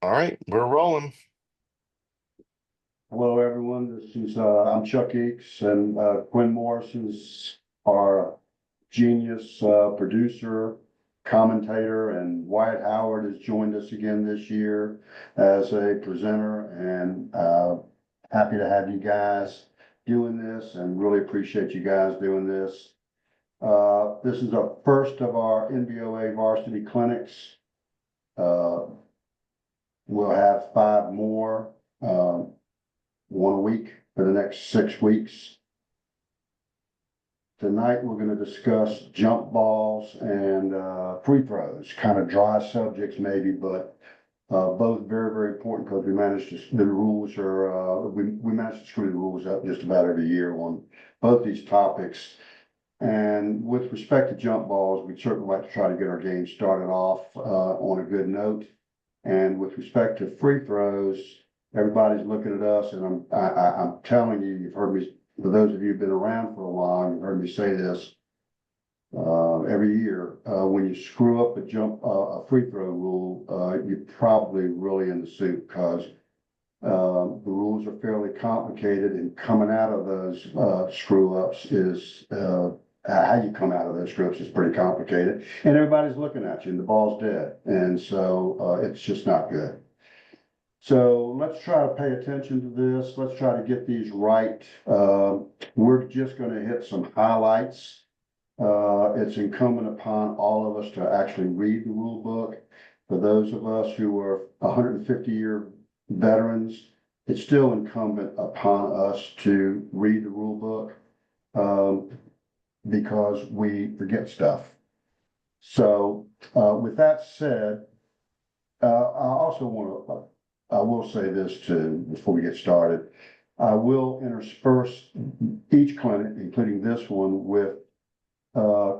All right, we're rolling. Hello, everyone. I'm Chuck Eakes, and Quinn Morris is our genius producer, commentator, and Wyatt Howard has joined us again this year as a presenter. And happy to have you guys doing this, and really appreciate you guys doing this. This is our first of our NBOA varsity clinics. Uh, we'll have five more. 1 week for the next 6 weeks. Tonight, we're going to discuss jump balls and free throws, kind of dry subjects maybe, but both very, very important because we managed to screw the rules up just about every year on both these topics. And with respect to jump balls, we'd certainly like to try to get our game started off on a good note. And with respect to free throws, everybody's looking at us, and I'm telling you, you've heard me. For those of you who've been around for a while, you've heard me say this every year. When you screw up a free throw rule, you're probably really in the soup because the rules are fairly complicated, and coming out of those screw ups is how you come out of those screw ups is pretty complicated, and everybody's looking at you, and the ball's dead, and so it's just not good. So let's try to pay attention to this. Let's try to get these right. We're just going to hit some highlights. It's incumbent upon all of us to actually read the rule book. For those of us who are 150-year veterans, it's still incumbent upon us to read the rule book because we forget stuff. So with that said, I will say this too, before we get started. I will intersperse each clinic, including this one, with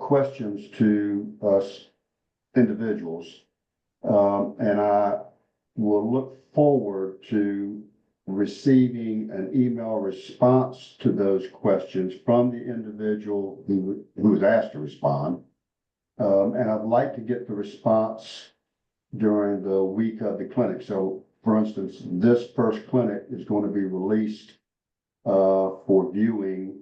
questions to us individuals. And I will look forward to receiving an email response to those questions from the individual who was asked to respond. And I'd like to get the response during the week of the clinic. So for instance, this first clinic is going to be released for viewing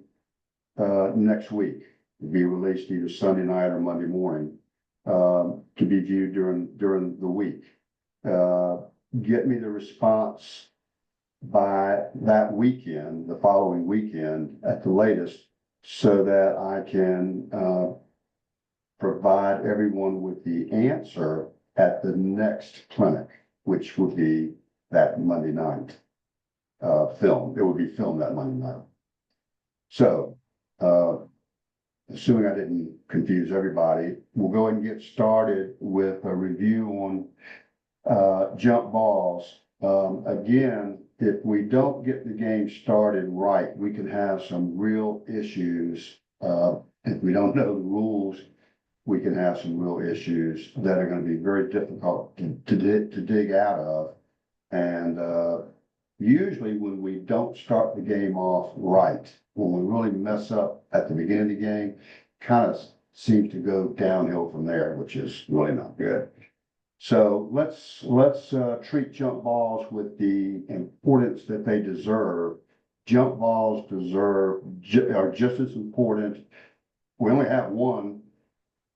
next week. It'll be released either Sunday night or Monday morning to be viewed during the week. Get me the response by that weekend, the following weekend at the latest, so that I can provide everyone with the answer at the next clinic, which will be that Monday night film. It will be filmed that Monday night. So, assuming I didn't confuse everybody, we'll go ahead and get started with a review on jump balls. Again, if we don't get the game started right, we can have some real issues. If we don't know the rules, we can have some real issues that are going to be very difficult to dig out of. And usually when we don't start the game off right, when we really mess up at the beginning of the game, kind of seems to go downhill from there, which is really not good. So let's treat jump balls with the importance that they deserve. Jump balls are just as important. We only have one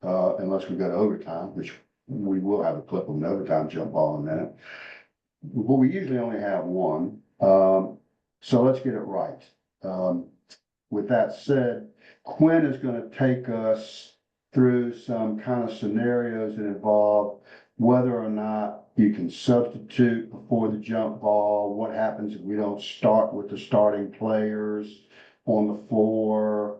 unless we go to overtime, which we will have a clip of an overtime jump ball in a minute. But we usually only have one. So let's get it right. With that said, Quinn is going to take us through some kind of scenarios that involve whether or not you can substitute before the jump ball, what happens if we don't start with the starting players on the floor,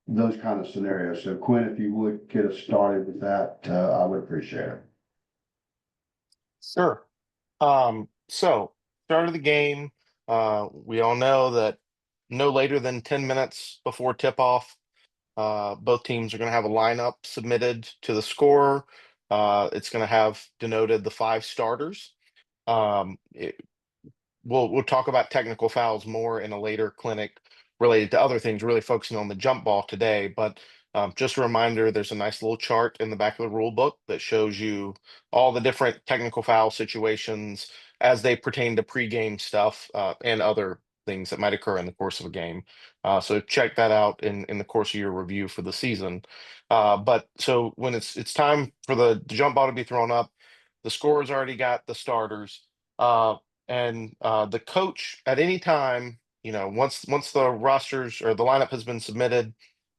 those kind of scenarios. So Quinn, if you would get us started with that, I would appreciate it. Sure. So start of the game. We all know that no later than 10 minutes before tip-off, both teams are going to have a lineup submitted to the scorer. It's going to have denoted the five starters. Um, it, we'll talk about technical fouls more in a later clinic related to other things, really focusing on the jump ball today. But Just a reminder, there's a nice little chart in the back of the rule book that shows you all the different technical foul situations as they pertain to pregame stuff and other things that might occur in the course of a game. So check that out in the course of your review for the season. But so when it's time for the jump ball to be thrown up, the scorer's already got the starters, and the coach at any time, once the rosters or the lineup has been submitted,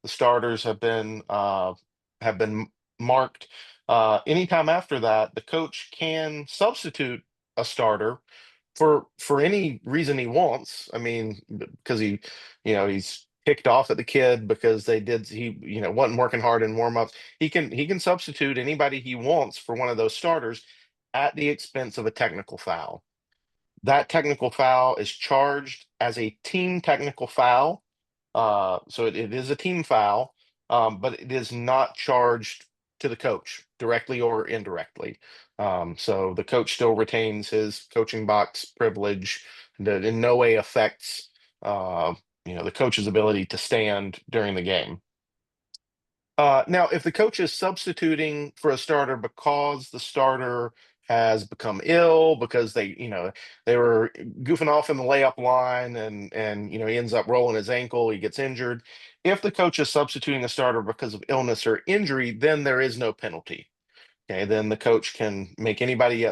the starters have been marked. Anytime after that, the coach can substitute a starter for any reason he wants. I mean, because he's kicked off at the kid because he wasn't working hard in warmups. He can substitute anybody he wants for one of those starters at the expense of a technical foul. That technical foul is charged as a team technical foul. So it is a team foul, but it is not charged to the coach directly or indirectly. So the coach still retains his coaching box privilege that in no way affects uh, the coach's ability to stand during the game. Now, if the coach is substituting for a starter because the starter has become ill because they were goofing off in the layup line and he ends up rolling his ankle, he gets injured. If the coach is substituting a starter because of illness or injury, then there is no penalty. Okay, then the coach can make anybody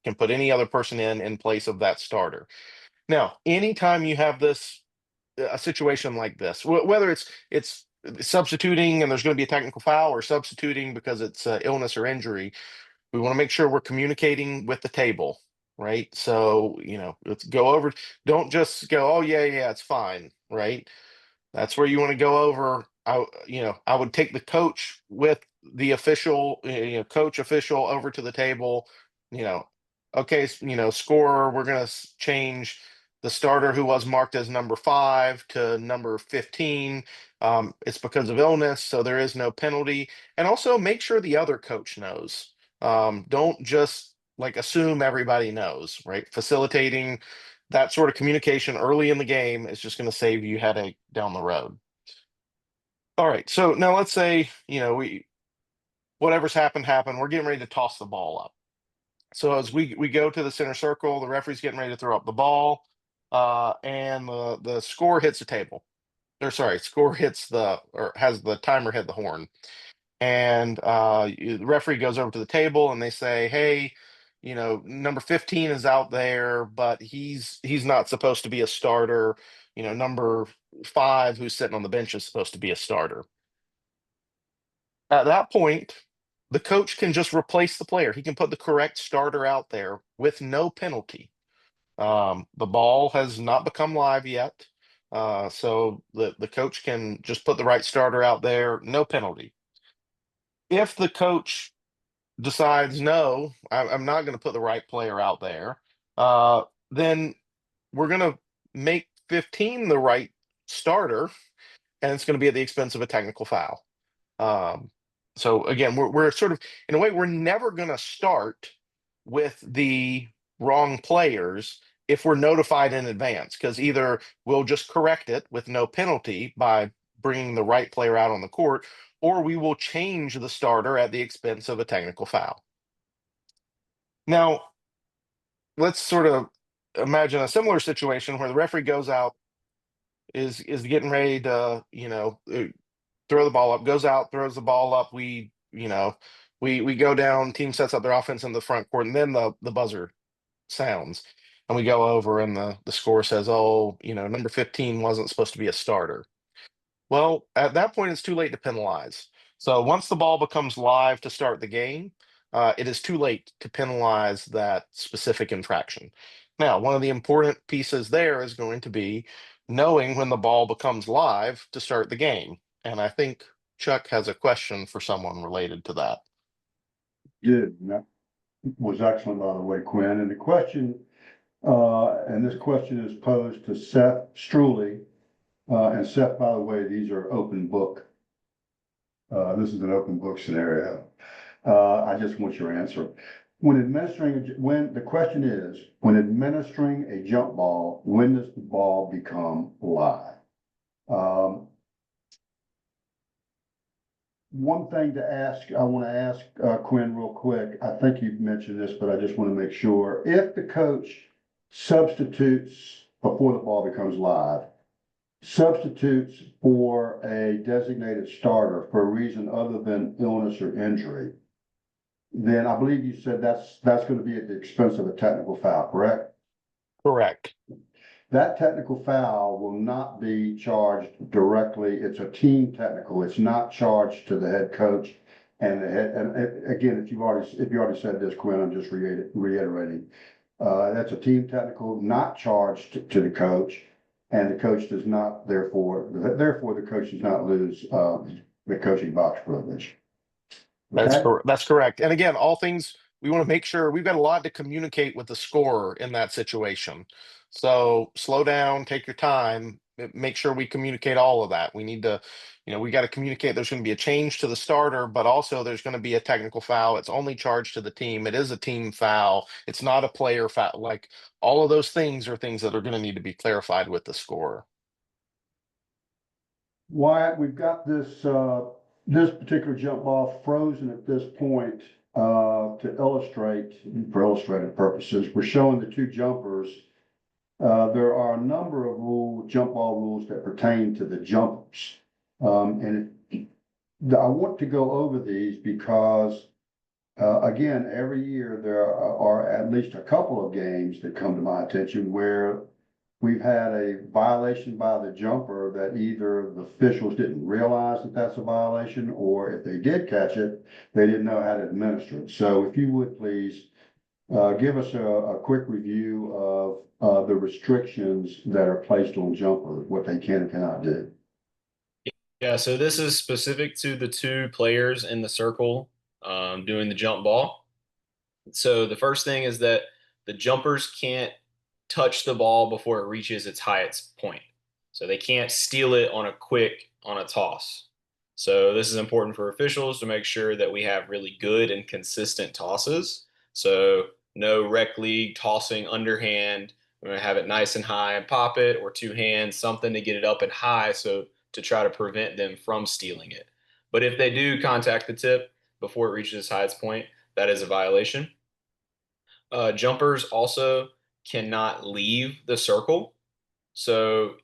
can put any other person in place of that starter. Now, anytime you have a situation like this, whether it's substituting and there's going to be a technical foul or substituting because it's illness or injury, we want to make sure we're communicating with the table, right? So, let's go over, don't just go, oh, yeah, yeah, it's fine, right? That's where you want to go over. I would take the coach with the official, coach official over to the table. You know, okay, scorer. We're gonna change the starter who was marked as number 5 to number 15. It's because of illness, so there is no penalty. And also make sure the other coach knows. Don't just like assume everybody knows, right? Facilitating that sort of communication early in the game is just going to save you headache down the road. All right, so now let's say we whatever's happened. We're getting ready to toss the ball up. So as we go to the center circle, the referee's getting ready to throw up the ball, and the score hits the table. Or sorry, score hits or has the timer hit the horn. And the referee goes over to the table and they say, hey, number 15 is out there, but he's not supposed to be a starter. Number 5 who's sitting on the bench is supposed to be a starter. At that point, the coach can just replace the player. He can put the correct starter out there with no penalty. The ball has not become live yet, so the coach can just put the right starter out there, no penalty. If the coach decides no, I'm not going to put the right player out there, then we're going to make 15 the right starter, and it's going to be at the expense of a technical foul. Um, so again, we're sort of in a way we're never going to start with the wrong players if we're notified in advance, because either we'll just correct it with no penalty by bringing the right player out on the court, or we will change the starter at the expense of a technical foul. Now, let's sort of imagine a similar situation where the referee goes out, is getting ready to, throw the ball up, goes out, throws the ball up. We go down, team sets up their offense in the front court, and then the buzzer sounds. And we go over and the score says, oh, number 15 wasn't supposed to be a starter. Well, at that point, it's too late to penalize. So once the ball becomes live to start the game, it is too late to penalize that specific infraction. Now, one of the important pieces there is going to be knowing when the ball becomes live to start the game. And I think Chuck has a question for someone related to that. Did, and that was excellent, by the way, Quinn. And the question, and this question is posed to Seth Struley. And Seth, by the way, these are open book. This is an open book scenario. I just want your answer. When the question is, when administering a jump ball, when does the ball become live? Um, one thing to ask, I want to ask Quinn real quick. I think you've mentioned this, but I just want to make sure. If the coach substitutes before the ball becomes live, substitutes for a designated starter for a reason other than illness or injury, then I believe you said that's going to be at the expense of a technical foul, correct? Correct. That technical foul will not be charged directly. It's a team technical. It's not charged to the head coach and the head. And again, if you already said this, Quinn, I'm just reiterating. That's a team technical, not charged to the coach, and the coach does not therefore the coach does not lose the coaching box privilege. Okay. That's correct. And again, all things we want to make sure we've got a lot to communicate with the scorer in that situation. So slow down, take your time, make sure we communicate all of that. We need to, we got to communicate there's going to be a change to the starter, but also there's going to be a technical foul. It's only charged to the team. It is a team foul. It's not a player foul. Like all of those things are things that are going to need to be clarified with the scorer. Wyatt, we've got this particular jump ball frozen at this point, to illustrate, for illustrative purposes, we're showing the two jumpers. There are a number of jump ball rules that pertain to the jumpers. And I want to go over these because, again, every year there are at least a couple of games that come to my attention where we've had a violation by the jumper that either the officials didn't realize that that's a violation, or if they did catch it, they didn't know how to administer it. So if you would please give us a quick review of the restrictions that are placed on jumpers, what they can and cannot do. Yeah, so this is specific to the two players in the circle doing the jump ball. So the first thing is that the jumpers can't touch the ball before it reaches its highest point. So they can't steal it on a toss. So this is important for officials to make sure that we have really good and consistent tosses. So no rec league tossing underhand. We're going to have it nice and high and pop it, or two hands, something to get it up and high so to try to prevent them from stealing it. But if they do contact the tip before it reaches its highest point, that is a violation. Jumpers also cannot leave the circle. So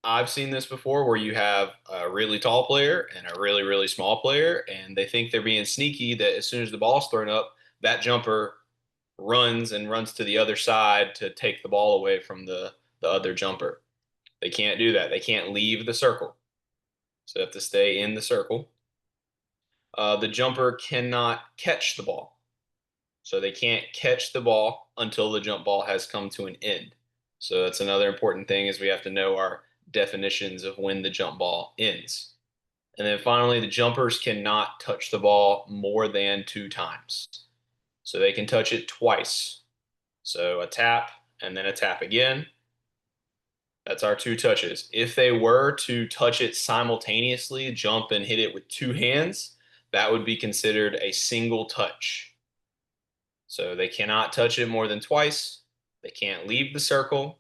I've seen this before where you have a really tall player and a really, really small player, and they think they're being sneaky that as soon as the ball's thrown up, that jumper runs to the other side to take the ball away from the other jumper. They can't do that. They can't leave the circle. So they have to stay in the circle. The jumper cannot catch the ball. So they can't catch the ball until the jump ball has come to an end. So that's another important thing, is we have to know our definitions of when the jump ball ends. And then finally, the jumpers cannot touch the ball more than 2 times. So they can touch it twice. So a tap and then a tap again. That's our 2 touches. If they were to touch it simultaneously, jump and hit it with 2 hands, that would be considered a single touch. So they cannot touch it more than twice. They can't leave the circle.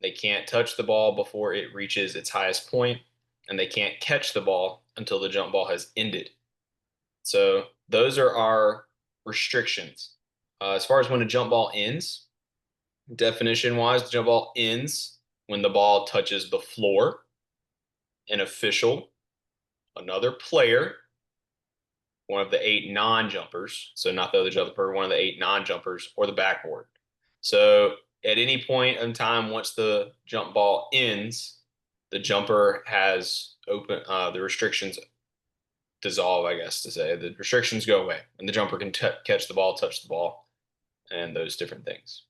They can't touch the ball before it reaches its highest point, and they can't catch the ball until the jump ball has ended. So those are our restrictions. As far as when a jump ball ends, definition wise, the jump ball ends when the ball touches the floor, an official, another player, one of the 8 non-jumpers, so not the other jumper, one of the 8 non-jumpers, or the backboard. So at any point in time, once the jump ball ends, the jumper has the restrictions dissolve, I guess to say. The restrictions go away, and the jumper can catch the ball, touch the ball, and those different things.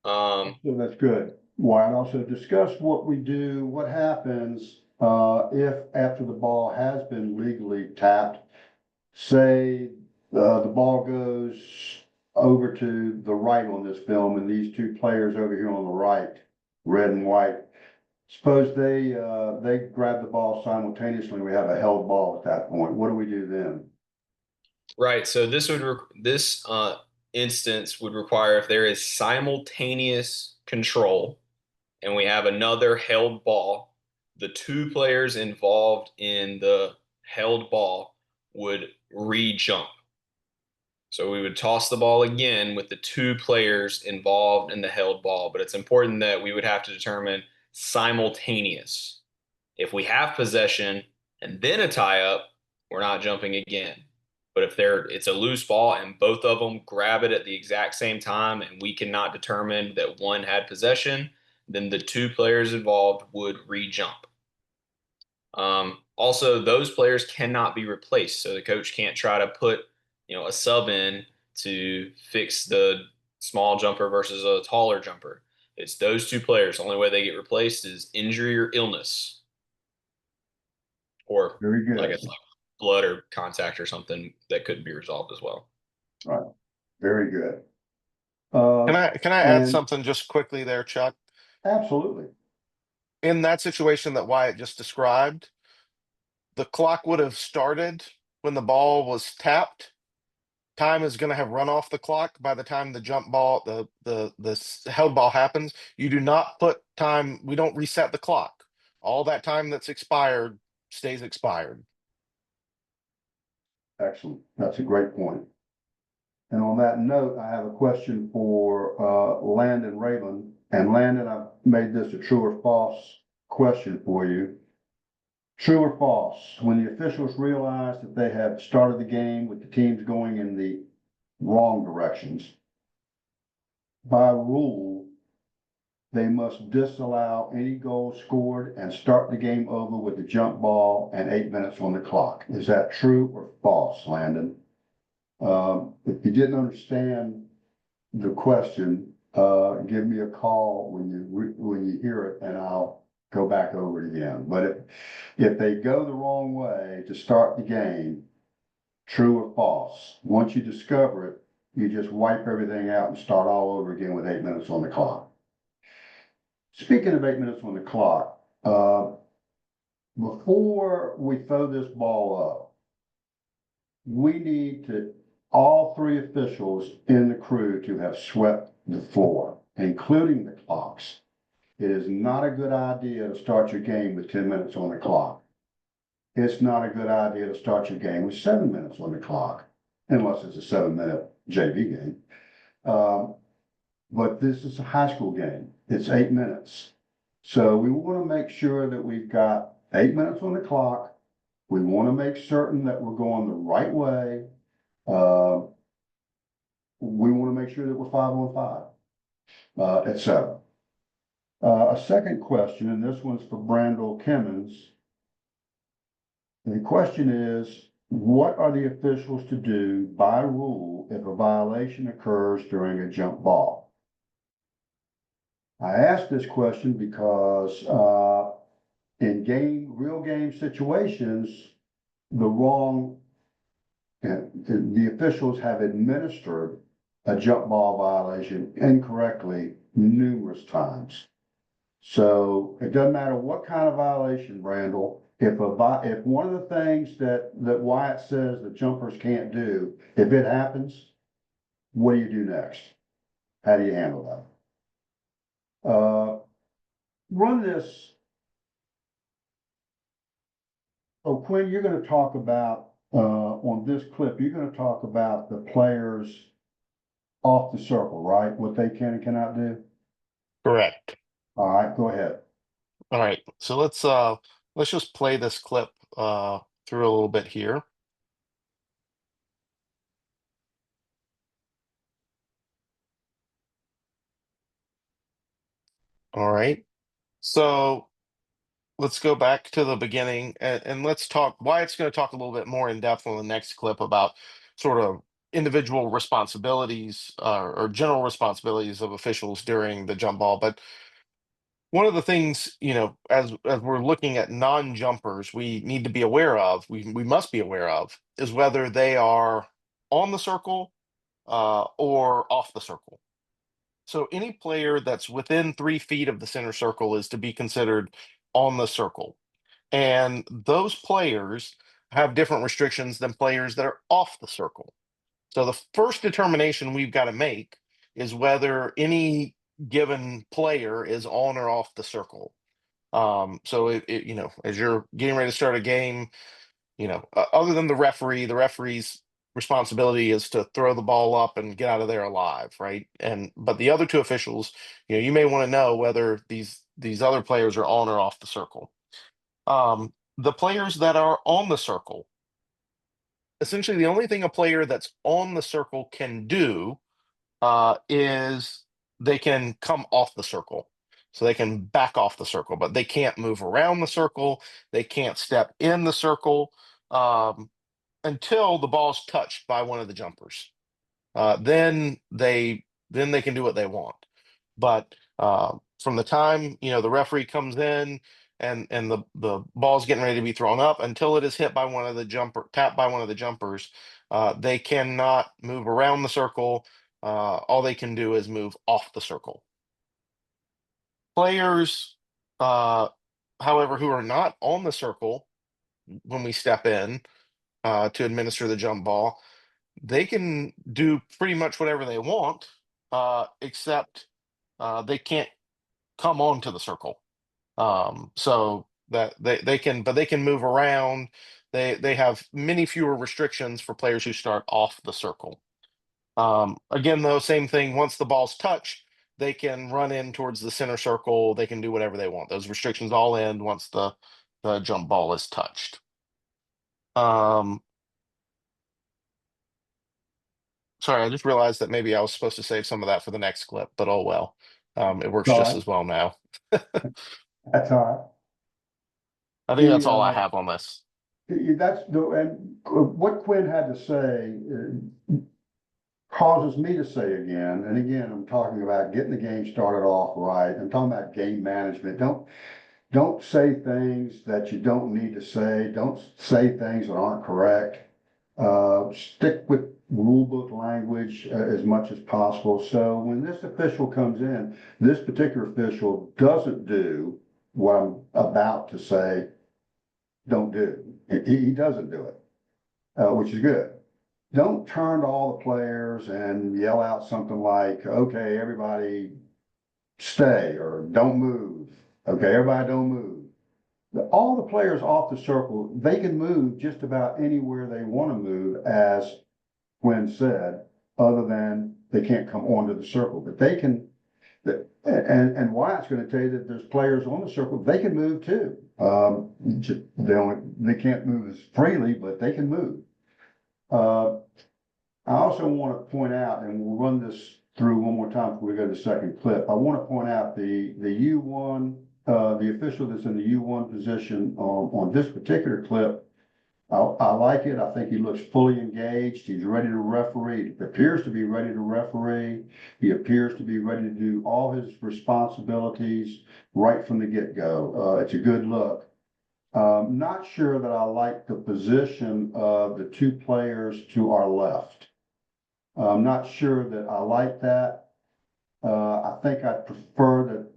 So that's good. Wyatt also discussed what happens if after the ball has been legally tapped, say the ball goes over to the right on this film, and these two players over here on the right, red and white, suppose they grab the ball simultaneously. We have a held ball at that point. What do we do then? Right. So this instance would require, if there is simultaneous control and we have another held ball, the two players involved in the held ball would re-jump. So we would toss the ball again with the two players involved in the held ball, but it's important that we would have to determine simultaneous. If we have possession and then a tie up, we're not jumping again. But if it's a loose ball and both of them grab it at the exact same time and we cannot determine that one had possession, then the two players involved would re-jump. Also, those players cannot be replaced, so the coach can't try to put a sub in to fix the small jumper versus a taller jumper. It's those two players. The only way they get replaced is injury or illness, or Very like good. a blood or contact or something that couldn't be resolved as well. All right. Very good. Can I add And something just quickly there, Chuck? absolutely. In that situation that Wyatt just described, the clock would have started when the ball was tapped. Time is going to have run off the clock by the time the jump ball, the held ball happens. You do not put time. We don't reset the clock. All that time that's expired stays expired. Excellent. That's a great point. And on that note, I have a question for Landon Raylan. And Landon, I've made this a true or false question for you. True or false, when the officials realize that they have started the game with the teams going in the wrong directions, by rule, they must disallow any goals scored and start the game over with the jump ball and 8 minutes on the clock. Is that true or false, Landon? If you didn't understand the question, give me a call when you hear it, and I'll go back over it again. But if they go the wrong way to start the game, true or false, once you discover it, you just wipe everything out and start all over again with 8 minutes on the clock. Speaking of 8 minutes on the clock, before we throw this ball up, we need all three officials in the crew to have swept the floor, including the clocks. It is not a good idea to start your game with 10 minutes on the clock. It's not a good idea to start your game with 7 minutes on the clock, unless it's a 7-minute JV game. But this is a high school game. It's 8 minutes. So we want to make sure that we've got 8 minutes on the clock. We want to make certain that we're going the right way. We want to make sure that we're 5-on-5, etc. A second question, and this one's for Brandel Kimmons. The question is, what are the officials to do by rule if a violation occurs during a jump ball? I ask this question because in real game situations, the officials have administered a jump ball violation incorrectly numerous times. So it doesn't matter what kind of violation, Randall. If one of the things that Wyatt says the jumpers can't do, if it happens, what do you do next? How do you handle that? Run this. Oh, Quinn, you're going to talk about on this clip. You're going to talk about the players off the circle, right? What they can and cannot do. Correct. All right, go ahead. All right. So let's just play this clip through a little bit here. All right. So let's go back to the beginning and let's talk. Wyatt's going to talk a little bit more in depth on the next clip about sort of individual responsibilities or general responsibilities of officials during the jump ball. But one of the things, as we're looking at non-jumpers, we need to be aware of, we must be aware of, is whether they are on the circle or off the circle. So any player that's within 3 feet of the center circle is to be considered on the circle. And those players have different restrictions than players that are off the circle. So the first determination we've got to make is whether any given player is on or off the circle. So as you're getting ready to start a game, other than the referee's responsibility is to throw the ball up and get out of there alive, right? But the other two officials, you may want to know whether these other players are on or off the circle. The players that are on the circle, essentially the only thing a player that's on the circle can do is they can come off the circle. So they can back off the circle, but they can't move around the circle. They can't step in the circle until the ball's touched by one of the jumpers. Then they can do what they want. But from the time the referee comes in and the ball's getting ready to be thrown up until it is hit by tapped by one of the jumpers, they cannot move around the circle. All they can do is move off the circle. Players, however, who are not on the circle when we step in to administer the jump ball, they can do pretty much whatever they want, except they can't come onto the circle. So that they can move around. They have many fewer restrictions for players who start off the circle. Again, though, same thing. Once the ball's touched, they can run in towards the center circle. They can do whatever they want. Those restrictions all end once the jump ball is touched. Sorry, I just realized that maybe I was supposed to save some of that for the next clip, but oh well. It works All just right, as well now. that's all I think that's right. all I have on this. That's the, and what Quinn had to say causes me to say again, and again, I'm talking about getting the game started off right. I'm talking about game management. Don't say things that you don't need to say. Don't say things that aren't correct. Stick with rule book language as much as possible. So when this official comes in, this particular official doesn't do what I'm about to say, don't do. He doesn't do it, which is good. Don't turn to all the players and yell out something like, okay, everybody stay or don't move. Okay, everybody don't move. All the players off the circle, they can move just about anywhere they want to move, as Quinn said, other than they can't come onto the circle. But they can, and Wyatt's going to tell you that there's players on the circle, they can move too. They can't move as freely, but they can move. I also want to point out, and we'll run this through one more time before we go to the second clip. I want to point out the U1, the official that's in the U1 position on this particular clip. I like it. I think he looks fully engaged. He's ready to referee. He appears to be ready to referee. He appears to be ready to do all his responsibilities right from the get-go. It's a good look. Not sure that I like the position of the two players to our left. I'm not sure that I like that. I think I'd prefer that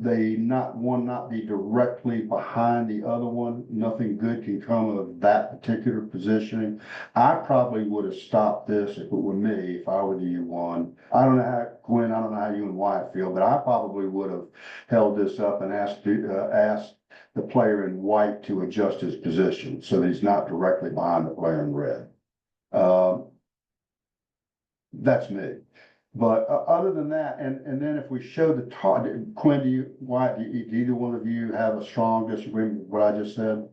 they not be directly behind the other one. Nothing good can come of that particular positioning. I probably would have stopped this if it were me, if I were the U1. I don't know how, Gwen, I don't know how you and Wyatt feel, but I probably would have held this up and asked the player in white to adjust his position so that he's not directly behind the player in red. That's me. But other than that, and then if we show the Quinn, Wyatt, do either one of you have a strong disagreement with what I just said?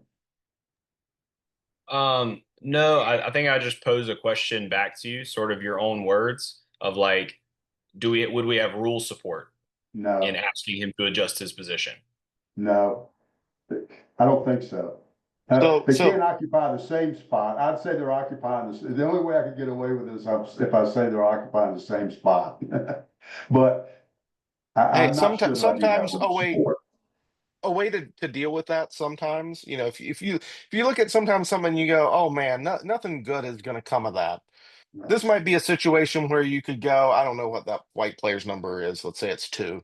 No, I think I just pose a question back to you, sort of your own words of like, would we have rule support in No, asking him to adjust his position? no, I don't think so. So They can't so occupy the same spot. I'd say they're occupying the only way I could get away with this is if I say they're occupying the same spot. But hey, I'm not sure that I need to have sometimes rule support. a way to deal with that sometimes, if you look at sometimes someone you go, oh man, nothing good is going to come of that. This might be a situation where you could go, I don't know what that white player's number is. Let's say it's two.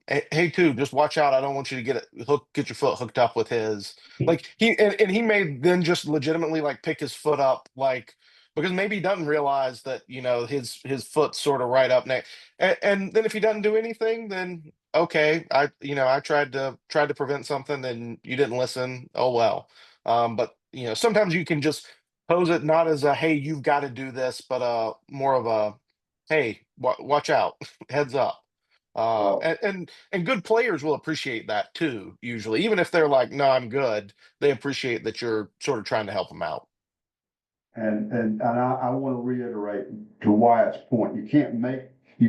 Hey, two, just watch out. I don't want you to get your foot hooked up with his. Like and he may then just legitimately like pick his foot up, like because maybe he doesn't realize that, his foot's sort of right up next. And then if he doesn't do anything, then okay, I tried to prevent something and you didn't listen. Oh well. But sometimes you can just pose it not as a hey, you've got to do this, but more of a hey, watch out, heads up. Well, And good players will appreciate that too, usually. Even if they're like, no, I'm good, they appreciate that you're sort of trying to help them out. and I want to reiterate to Wyatt's point, you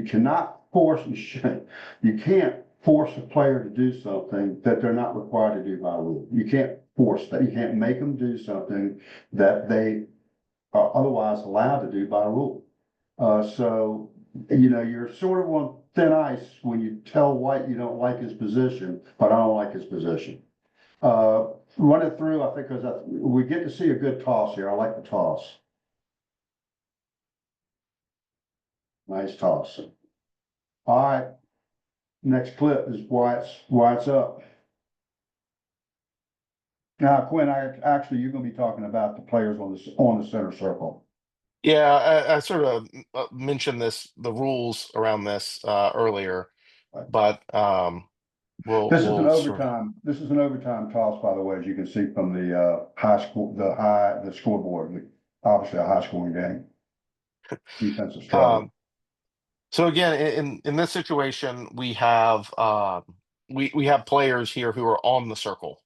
cannot force, you can't force a player to do something that they're not required to do by rule. You can't force that. You can't make them do something that they are otherwise allowed to do by rule. So, you're sort of on thin ice when you tell White you don't like his position, but I don't like his position. Run it through, I think, because we get to see a good toss here. I like the toss. Nice toss. All right, next clip is Wyatt's up. Now, Quinn, you're gonna be talking about the players on the center circle. Yeah, I sort of mentioned the rules around this earlier, Right. but we'll sort of. This is an overtime toss, by the way, as you can see from the the scoreboard. Obviously a high scoring game. Defensive struggle. Um, so again, in this situation, we have players here who are on the circle,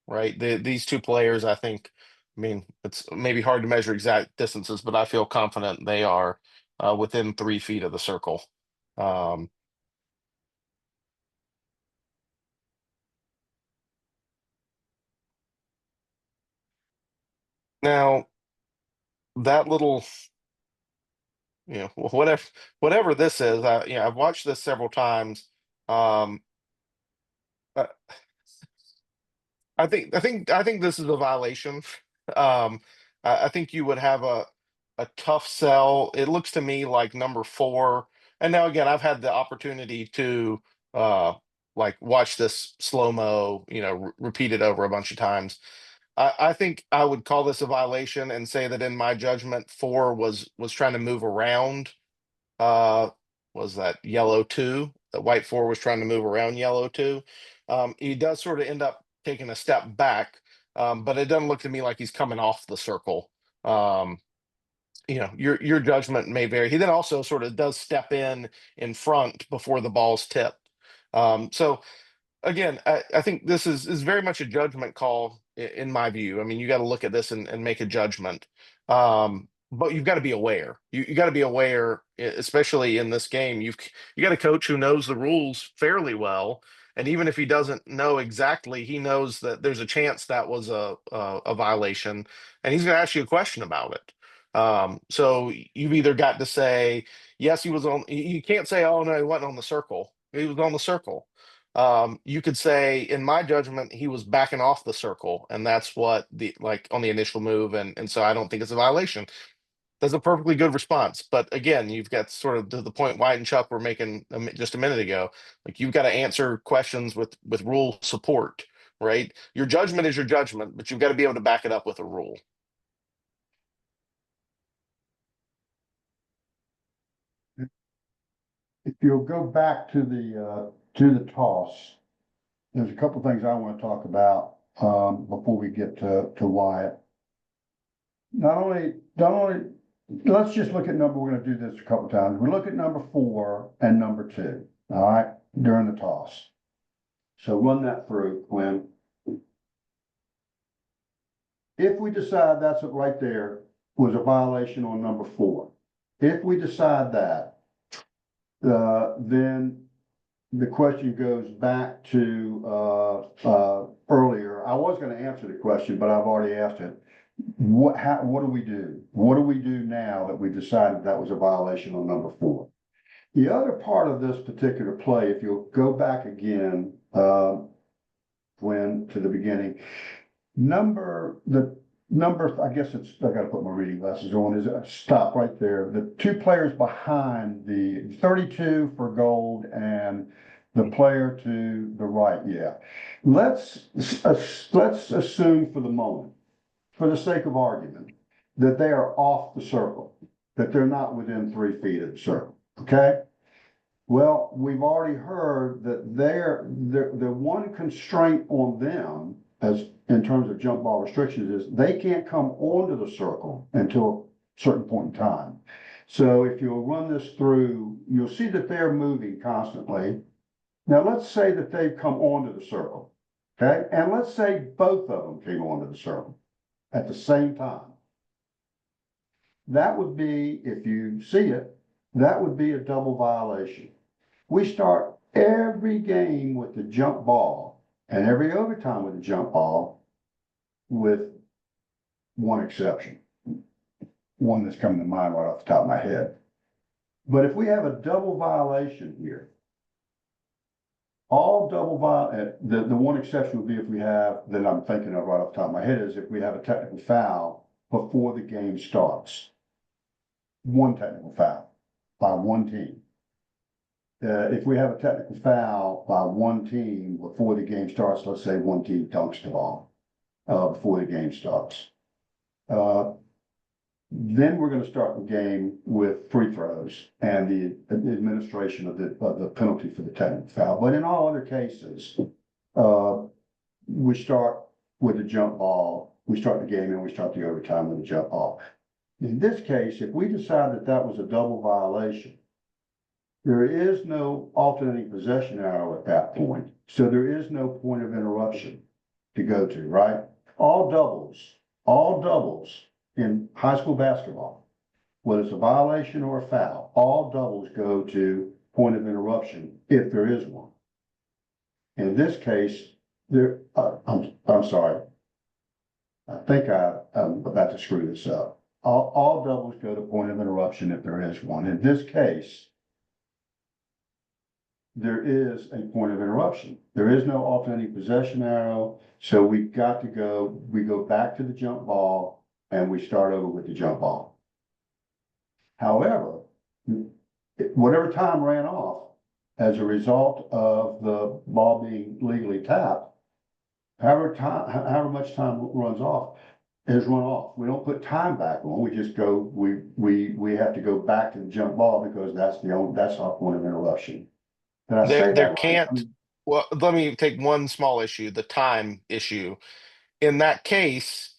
right? These two players, I think, I mean, it's maybe hard to measure exact distances, but I feel confident they are within 3 feet of the circle. Um, Now, that little, whatever this is, I've watched this several times. Um, uh, I think this is a violation. I think you would have a tough sell. It looks to me like number 4. And now again, I've had the opportunity to uh like watch this slow mo, repeat it over a bunch of times. I think I would call this a violation and say that in my judgment, 4 was trying to move around uh was that yellow 2, the white 4 was trying to move around yellow 2. He does sort of end up taking a step back, but it doesn't look to me like he's coming off the circle. um your judgment may vary. He then also sort of does step in front before the ball's tipped. So again, I think this is very much a judgment call in my view. I mean, you got to look at this and make a judgment. But you've got to be aware. You got to be aware, especially in this game. You got a coach who knows the rules fairly well, and even if he doesn't know exactly, he knows that there's a chance that was a violation, and he's going to ask you a question about it. So you've either got to say yes, he was on. You can't say, oh no, he wasn't on the circle. He was on the circle. You could say, in my judgment, he was backing off the circle, and that's what the like on the initial move, and so I don't think it's a violation. That's a perfectly good response. But again, you've got sort of to the point White and Chuck were making just a minute ago. Like you've got to answer questions with rule support, right? Your judgment is your judgment, but you've got to be able to back it up with a rule. If you'll go back to the toss, there's a couple things I want to talk about before we get to Wyatt. Not only, let's just look at number. We're going to do this a couple times. We look at number 4 and number 2. All right, during the toss. So run that through, Quinn. If we decide that's it right there was a violation on number 4, if we decide that, then the question goes back to earlier. I was going to answer the question, but I've already asked it. What do we do? What do we do now that we decided that was a violation on number 4? The other part of this particular play, if you'll go back again, Glenn, to the beginning, I guess I gotta put my reading glasses on, is stop right there. The 2 players behind the 32 for gold and the player to the right, yeah. Let's assume for the moment, for the sake of argument, that they are off the circle, that they're not within 3 feet of the circle, okay? Well, we've already heard that the one constraint on them as in terms of jump ball restrictions is they can't come onto the circle until a certain point in time. So if you'll run this through, you'll see that they're moving constantly. Now, let's say that they've come onto the circle, okay? And let's say both of them came onto the circle at the same time. That would be, if you see it, that would be a double violation. We start every game with the jump ball and every overtime with the jump ball with one exception. One that's coming to mind right off the top of my head. But if we have a double violation here, all double the one exception would be if we have, that I'm thinking of right off the top of my head, is if we have a technical foul before the game starts. One technical foul by one team. If we have a technical foul by one team before the game starts, let's say one team dunks the ball before the game starts. Then we're going to start the game with free throws and the administration of the penalty for the technical foul. But in all other cases, we start with the jump ball. We start the game and we start the overtime with the jump ball. In this case, if we decide that that was a double violation, there is no alternating possession arrow at that point. So there is no point of interruption to go to, right? All doubles in high school basketball, whether it's a violation or a foul, all doubles go to point of interruption if there is one. In this case, I'm sorry. I think I'm about to screw this up. All doubles go to point of interruption if there is one. In this case, there is a point of interruption. There is no alternating possession arrow. So we go back to the jump ball and we start over with the jump ball. However, whatever time ran off as a result of the ball being legally tapped, however much time runs off is run off. We don't put time back on. We just go, we have to go back to the jump ball because that's our point of interruption. Did I say There that right? can't, well, let me take one small issue, the time issue. In that case,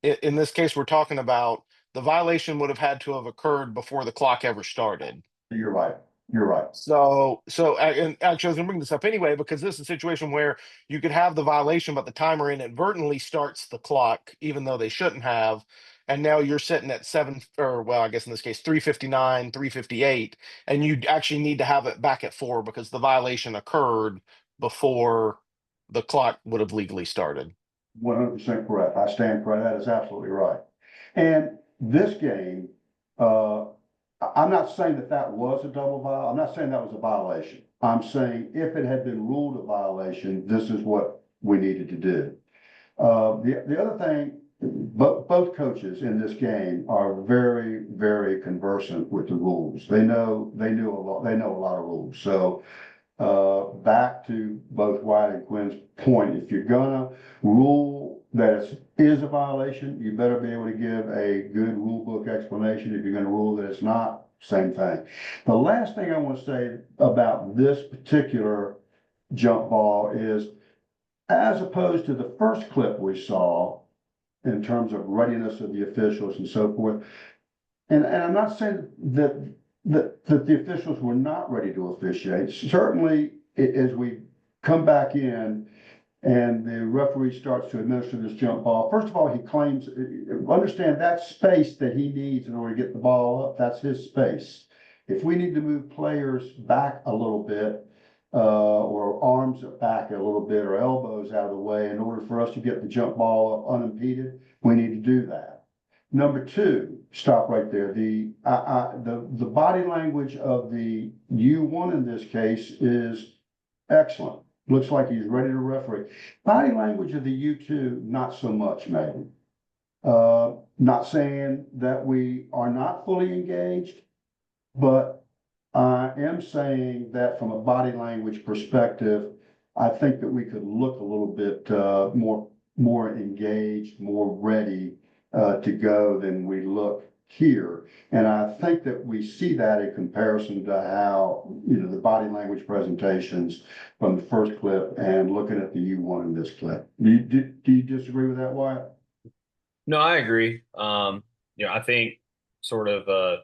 in this case, we're talking about the violation would have had to have occurred before the clock ever started. You're right. You're right. And actually, I was gonna bring this up anyway, because this is a situation where you could have the violation, but the timer inadvertently starts the clock, even though they shouldn't have. And now you're sitting at I guess in this case, 3:59, 3:58, and you actually need to have it back at 4 because the violation occurred before the clock would have legally started. 100% correct. I stand correct. That is absolutely right. And this game, I'm not saying that was a double violation. I'm not saying that was a violation. I'm saying if it had been ruled a violation, this is what we needed to do. The other thing, both coaches in this game are very, very conversant with the rules. They know a lot of rules. So back to both Wyatt and Quinn's point, if you're gonna rule that it is a violation, you better be able to give a good rule book explanation. If you're gonna rule that it's not, same thing. The last thing I want to say about this particular jump ball is, as opposed to the first clip we saw in terms of readiness of the officials and so forth, and I'm not saying that the officials were not ready to officiate. Certainly, as we come back in and the referee starts to administer this jump ball, first of all, he claims, understand that space that he needs in order to get the ball up, that's his space. If we need to move players back a little bit, or arms back a little bit, or elbows out of the way in order for us to get the jump ball up unimpeded, we need to do that. Number two, stop right there. The body language of the U1 in this case is excellent. Looks like he's ready to referee. Body language of the U2, not so much, maybe. Not saying that we are not fully engaged, but I am saying that from a body language perspective, I think that we could look a little bit more engaged, more ready to go, then we look here. And I think that we see that in comparison to how, the body language presentations from the first clip and looking at the U1 in this clip. Do you disagree with that, Wyatt? No, I agree. I think sort of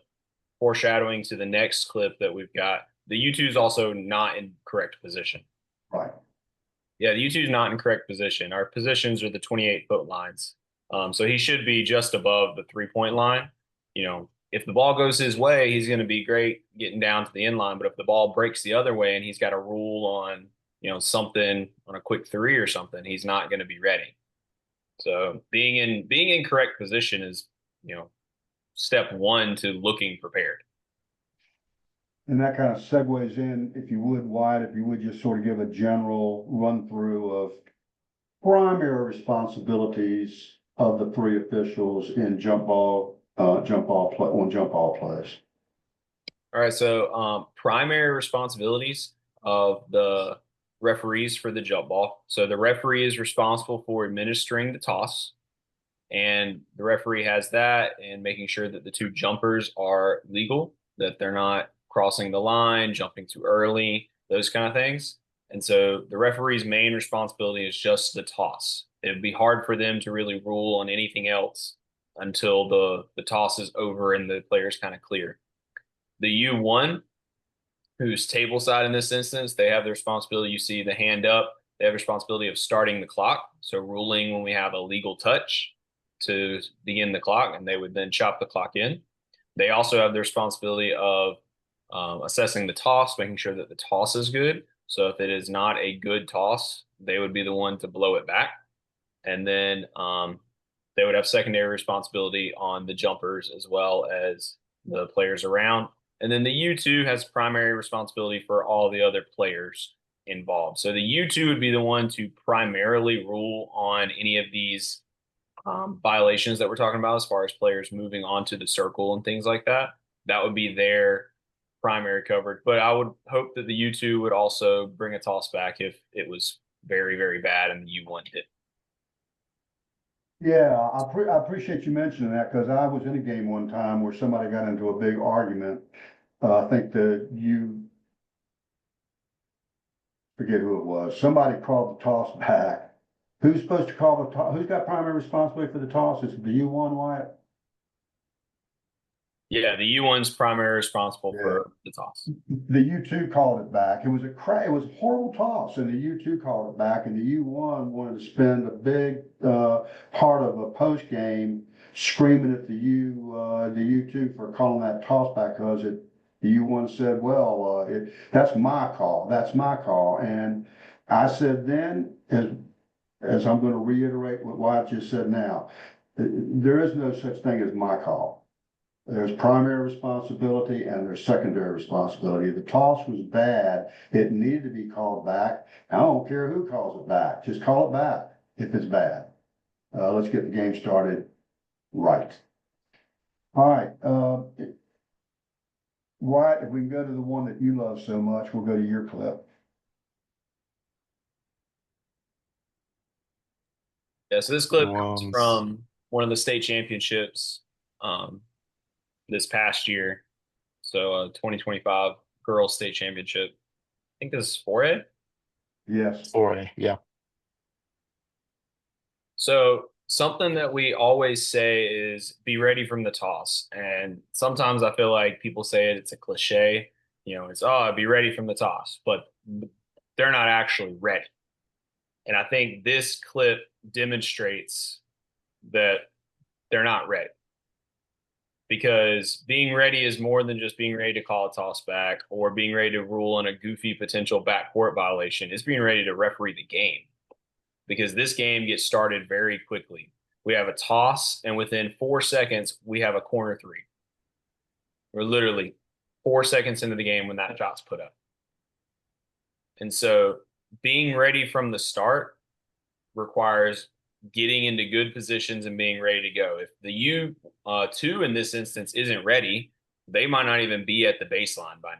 foreshadowing to the next clip that we've got, the U2 is also not in correct position. Right. Yeah, the U2 is not in correct position. Our positions are the 28-foot lines. So he should be just above the 3-point line. If the ball goes his way, he's going to be great getting down to the end line. But if the ball breaks the other way and he's got to rule on, something on a quick three or something, he's not going to be ready. So being in correct position is, step one to looking prepared. And that kind of segues in, if you would, Wyatt, if you would just sort of give a general run through of primary responsibilities of the three officials in jump ball plays. All right, so primary responsibilities of the referees for the jump ball. So the referee is responsible for administering the toss, and the referee has that and making sure that the two jumpers are legal, that they're not crossing the line, jumping too early, those kind of things. And so the referee's main responsibility is just the toss. It would be hard for them to really rule on anything else until the toss is over and the player's kind of clear. The U1, who's table side in this instance, they have the responsibility. You see the hand up. They have responsibility of starting the clock. So ruling when we have a legal touch to begin the clock, and they would then chop the clock in. They also have the responsibility of assessing the toss, making sure that the toss is good. So if it is not a good toss, they would be the one to blow it back. And then they would have secondary responsibility on the jumpers as well as the players around. And then the U2 has primary responsibility for all the other players involved. So the U2 would be the one to primarily rule on any of these violations that we're talking about as far as players moving onto the circle and things like that. That would be their primary coverage. But I would hope that the U2 would also bring a toss back if it was very, very bad and the U1 did. Yeah, I appreciate you mentioning that because I was in a game one time where somebody got into a big argument. I think forget who it was. Somebody called the toss back. Who's supposed to call the toss? Who's got primary responsibility for the toss? Is it the U1, Wyatt? Yeah, the U1's primary responsible for the toss. The U2 called it back. It was a horrible toss, and the U2 called it back, and the U1 wanted to spend a big part of a post game screaming at the U2 for calling that toss back because the U1 said, "Well, that's my call. That's my call." And I said then, as I'm going to reiterate what Wyatt just said now, there is no such thing as my call. There's primary responsibility and there's secondary responsibility. The toss was bad. It needed to be called back. I don't care who calls it back. Just call it back if it's bad. Let's get the game started right. All right. Wyatt, if we can go to the one that you love so much, we'll go to your clip. Yeah, so this clip comes from one of the state championships this past year. So 2025 girls state championship. I think this is 4A. Yes. 4A, yeah. So something that we always say is be ready from the toss. And sometimes I feel like people say it's a cliche. It's, be ready from the toss, but they're not actually ready. And I think this clip demonstrates that they're not ready. Because being ready is more than just being ready to call a toss back or being ready to rule on a goofy potential backcourt violation. It's being ready to referee the game, because this game gets started very quickly. We have a toss, and within 4 seconds, we have a corner three. We're literally 4 seconds into the game when that shot's put up. And so being ready from the start requires getting into good positions and being ready to go. If the U2 in this instance isn't ready, they might not even be at the baseline by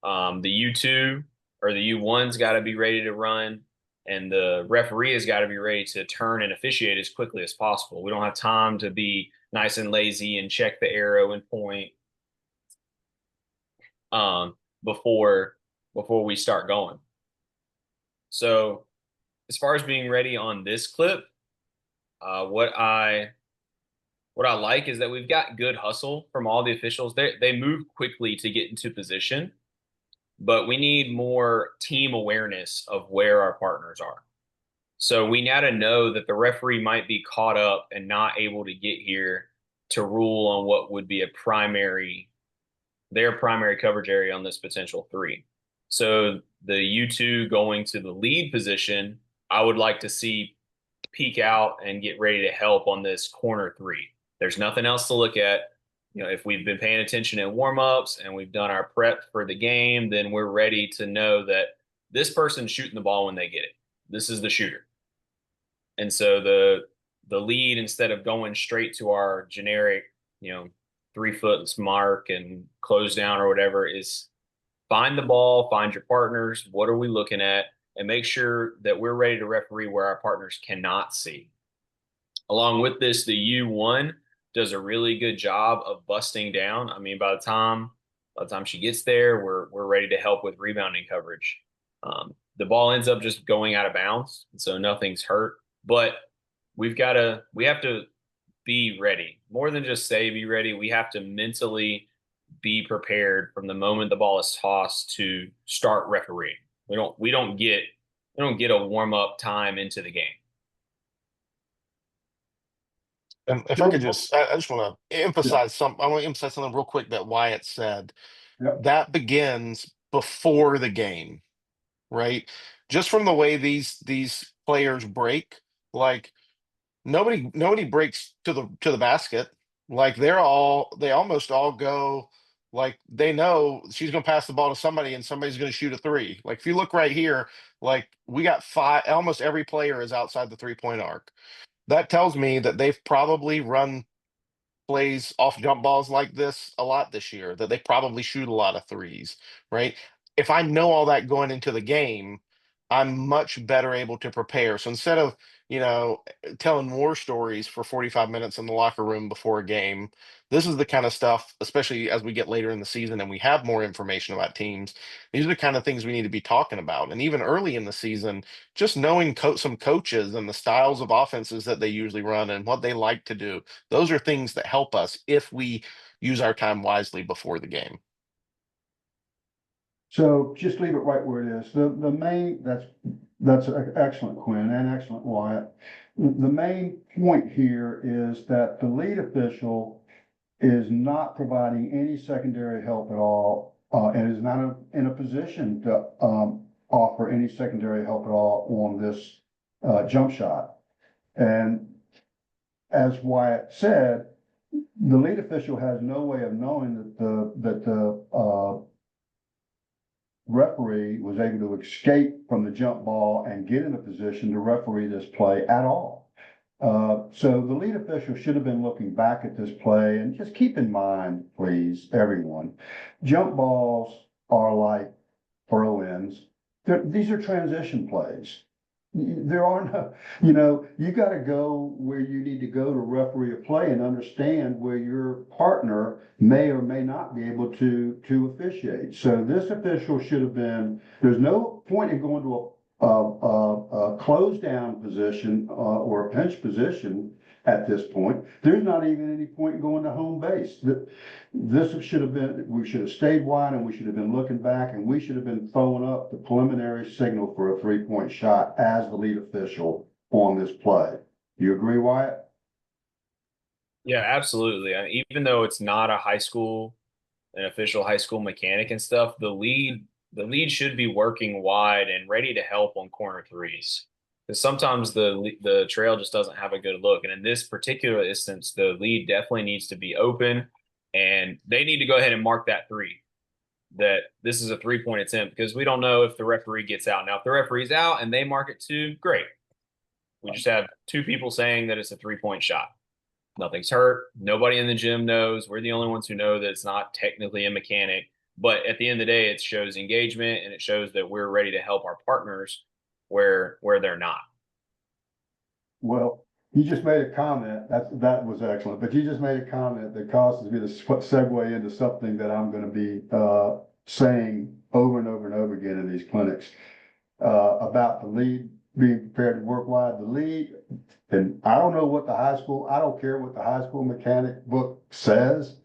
now. The U2 or the U1's got to be ready to run. and the referee has got to be ready to turn and officiate as quickly as possible. We don't have time to be nice and lazy and check the arrow and point um, before we start going. So as far as being ready on this clip, what I like is that we've got good hustle from all the officials. They move quickly to get into position, but we need more team awareness of where our partners are. So we now to know that the referee might be caught up and not able to get here to rule on what would be their primary coverage area on this potential three. So the U2 going to the lead position, I would like to see peek out and get ready to help on this corner three. There's nothing else to look at. If we've been paying attention in warm-ups and we've done our prep for the game, then we're ready to know that this person's shooting the ball when they get it. This is the shooter. And so the lead, instead of going straight to our generic, 3 foot mark and close down or whatever, is find the ball, find your partners. What are we looking at? And make sure that we're ready to referee where our partners cannot see. Along with this, the U1 does a really good job of busting down. I mean, by the time she gets there, we're ready to help with rebounding coverage. The ball ends up just going out of bounds, so nothing's hurt. But we have to be ready. More than just say be ready, we have to mentally be prepared from the moment the ball is tossed to start refereeing. We don't get a warm up time into the game. And if I could I just want to emphasize I want to emphasize something real quick that Wyatt said. Yep. That begins before the game, right? Just from the way these players break, like nobody breaks to the basket. Like they almost all go, like they know she's gonna pass the ball to somebody and somebody's gonna shoot a three. Like if you look right here, like we got five, almost every player is outside the 3-point arc. That tells me that they've probably run plays off jump balls like this a lot this year, that they probably shoot a lot of threes, right? If I know all that going into the game, I'm much better able to prepare. So instead of, telling war stories for 45 minutes in the locker room before a game, this is the kind of stuff, especially as we get later in the season and we have more information about teams. These are the kind of things we need to be talking about. And even early in the season, just knowing some coaches and the styles of offenses that they usually run and what they like to do, those are things that help us if we use our time wisely before the game. So just leave it right where it is. The main, that's excellent, Quinn, and excellent, Wyatt. The main point here is that the lead official is not providing any secondary help at all, and is not in a position to offer any secondary help at all on this jump shot. And as Wyatt said, the lead official has no way of knowing that the referee was able to escape from the jump ball and get in a position to referee this play at all. So the lead official should have been looking back at this play, and just keep in mind, please, everyone, jump balls are like throw-ins. These are transition plays. There are no, you got to go where you need to go to referee a play and understand where your partner may or may not be able to officiate. So this official should have been, there's no point in going to a close down position or a pinch position at this point. There's not even any point in going to home base. This should have been, we should have stayed wide, and we should have been looking back, and we should have been throwing up the preliminary signal for a 3-point shot as the lead official on this play. You agree, Wyatt? Yeah, absolutely. I mean, even though it's not an official high school mechanic and stuff, the lead should be working wide and ready to help on corner threes. Because sometimes the trail just doesn't have a good look. And in this particular instance, the lead definitely needs to be open, and they need to go ahead and mark that three, that this is a 3-point attempt, because we don't know if the referee gets out. Now, if the referee's out and they mark it too, great. We just have 2 people saying that it's a 3-point shot. Nothing's hurt. Nobody in the gym knows. We're the only ones who know that it's not technically a mechanic. But at the end of the day, it shows engagement, and it shows that we're ready to help our partners where they're not. Well, you just made a comment, that was excellent, but you just made a comment that causes me to segue into something that I'm gonna be, saying over and over and over again in these clinics. About the lead being prepared to work wide, the lead, and I don't know what I don't care what the high school mechanic book says.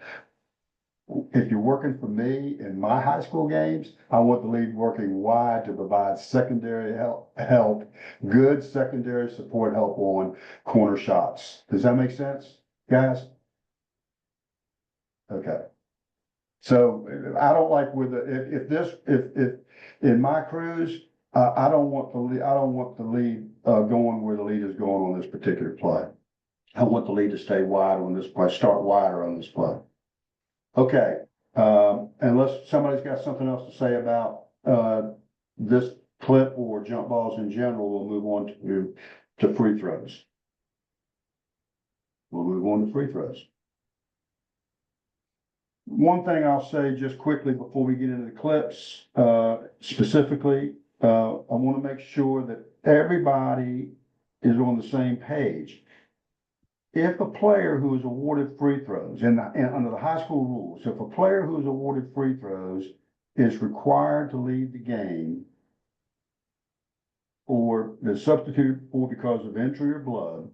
If you're working for me in my high school games, I want the lead working wide to provide secondary help, good secondary support help on corner shots. Does that make sense, guys? Okay. So I don't like with if in my crews, I don't want the lead going where the lead is going on this particular play. I want the lead to stay wide on this play, start wider on this play. Okay, unless somebody's got something else to say about this clip or jump balls in general, we'll move on to free throws. We'll move on to free throws. One thing I'll say just quickly before we get into the clips, specifically, I want to make sure that everybody is on the same page. If a player who is awarded free throws, and under the high school rules, if a player who is awarded free throws is required to leave the game or is substituted for because of injury or blood,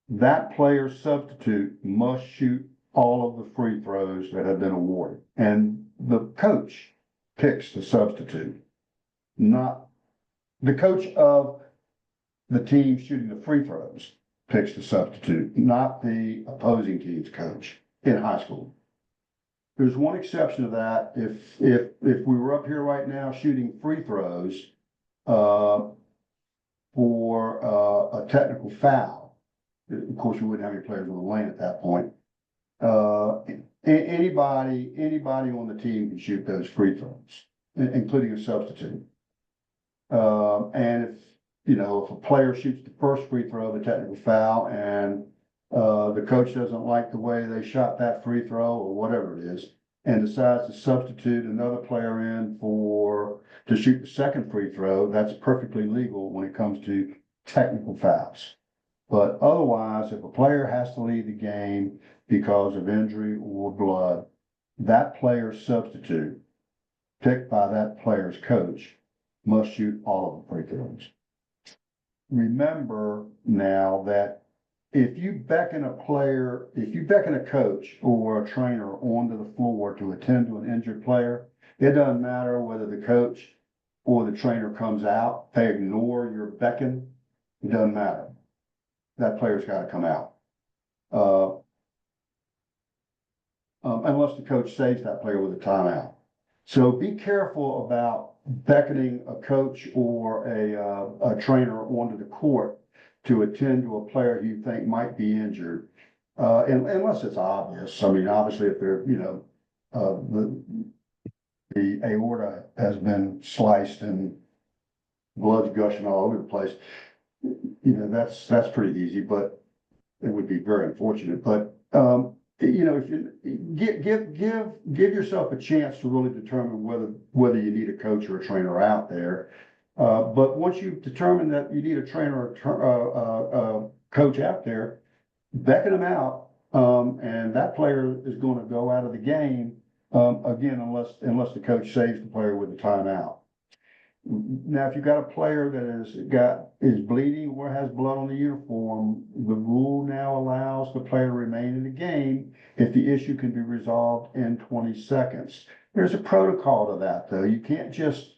that player's substitute must shoot all of the free throws that have been awarded. And the coach picks the substitute, not the coach of the team shooting the free throws picks the substitute, not the opposing team's coach in high school. There's one exception to that. If we were up here right now shooting free throws for a technical foul, of course, we wouldn't have any players on the lane at that point. Anybody on the team can shoot those free throws, including a substitute. And if a player shoots the first free throw of a technical foul and the coach doesn't like the way they shot that free throw or whatever it is, and decides to substitute another player in to shoot the second free throw, that's perfectly legal when it comes to technical fouls. But otherwise, if a player has to leave the game because of injury or blood, that player's substitute, picked by that player's coach, must shoot all of the free throws. Remember now that if you beckon a coach or a trainer onto the floor to attend to an injured player, it doesn't matter whether the coach or the trainer comes out, they ignore your beckon, it doesn't matter. That player's got to come out. Unless the coach saves that player with a timeout. So be careful about beckoning a coach or a trainer onto the court to attend to a player you think might be injured. Unless it's obvious. I mean, obviously if they're, the aorta has been sliced and blood's gushing all over the place, that's pretty easy, but it would be very unfortunate. But if you give yourself a chance to really determine whether you need a coach or a trainer out there. But once you've determined that you need a trainer or a coach out there, beckon them out, and that player is going to go out of the game again unless the coach saves the player with a timeout. Now, if you've got a player that is bleeding or has blood on the uniform, the rule now allows the player to remain in the game if the issue can be resolved in 20 seconds. There's a protocol to that, though. You can't just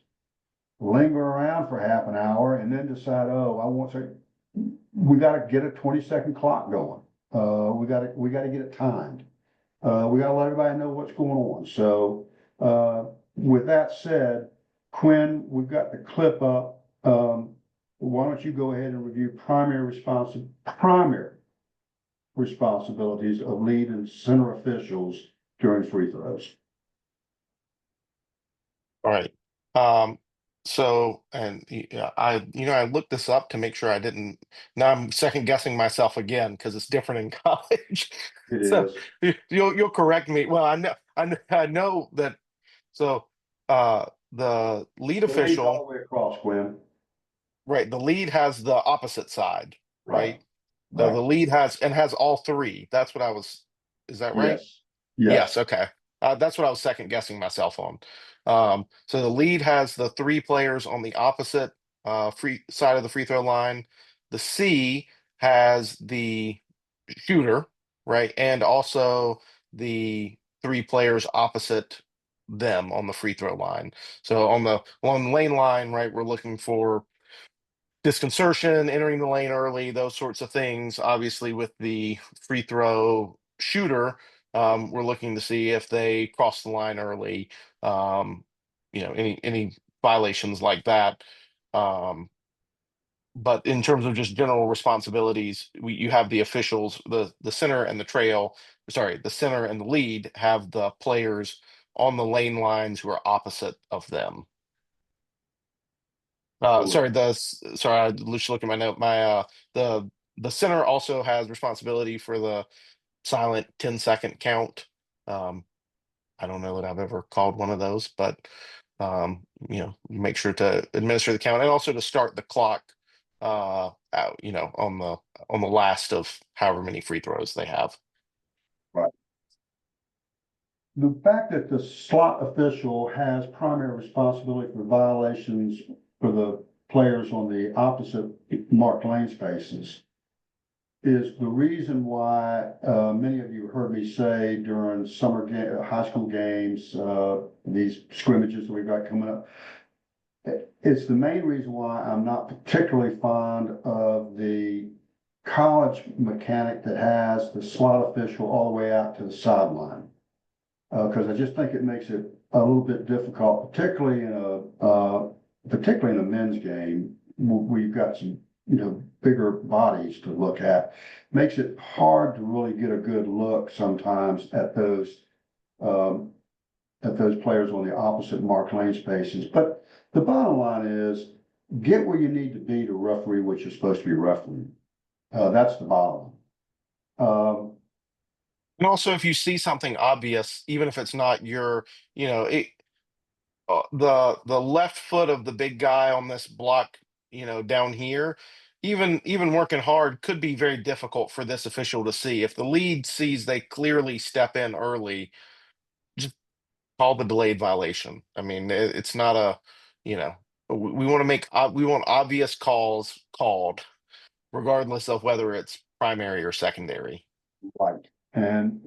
linger around for half an hour and then decide, we got to get a 20-second clock going. We got to get it timed. We got to let everybody know what's going on. So, with that said, Quinn, we've got the clip up. Why don't you go ahead and review primary responsibilities of lead and center officials during free throws. All right. So, and I looked this up to make sure I didn't. Now I'm second guessing myself again because it's different in college. It So is. you'll correct me. Well, I know that. So the lead The lead's all official. the way across, Quinn. right, the lead has the opposite side, Right, right? So right. the lead has all three. That's what I was. Is that right? Yes, yes, Yes. Okay. That's what I was second guessing myself on. So the lead has the three players on the opposite free side of the free throw line. The C has the shooter, right, and also the three players opposite them on the free throw line. So on the lane line, right, we're looking for disconcertion, entering the lane early, those sorts of things. Obviously, with the free throw shooter, we're looking to see if they cross the line early. Um, any violations like that. Um, but in terms of just general responsibilities, you have the officials, the center and the trail. Sorry, the center and the lead have the players on the lane lines who are opposite of them. sure. Sorry, I just look at my note. The center also has responsibility for the silent 10-second count. Um, I don't know that I've ever called one of those, but make sure to administer the count and also to start the clock out, on the last of however many free throws they have. Right. The fact that the slot official has primary responsibility for violations for the players on the opposite marked lane spaces is the reason why many of you heard me say during high school games, these scrimmages that we've got coming up. It's the main reason why I'm not particularly fond of the college mechanic that has the slot official all the way out to the sideline. Because I just think it makes it a little bit difficult, particularly in a men's game. We've got some, bigger bodies to look at. Makes it hard to really get a good look sometimes um, at those players on the opposite mark lane spaces. But the bottom line is, get where you need to be to referee what you're supposed to be refereeing. That's the bottom. And also, if you see something obvious, even if it's not your, it, the left foot of the big guy on this block, down here, even working hard could be very difficult for this official to see. If the lead sees they clearly step in early, just call the delayed violation. I mean, it's not a, you know, we want to we want obvious calls called, regardless of whether it's primary or secondary. Right. And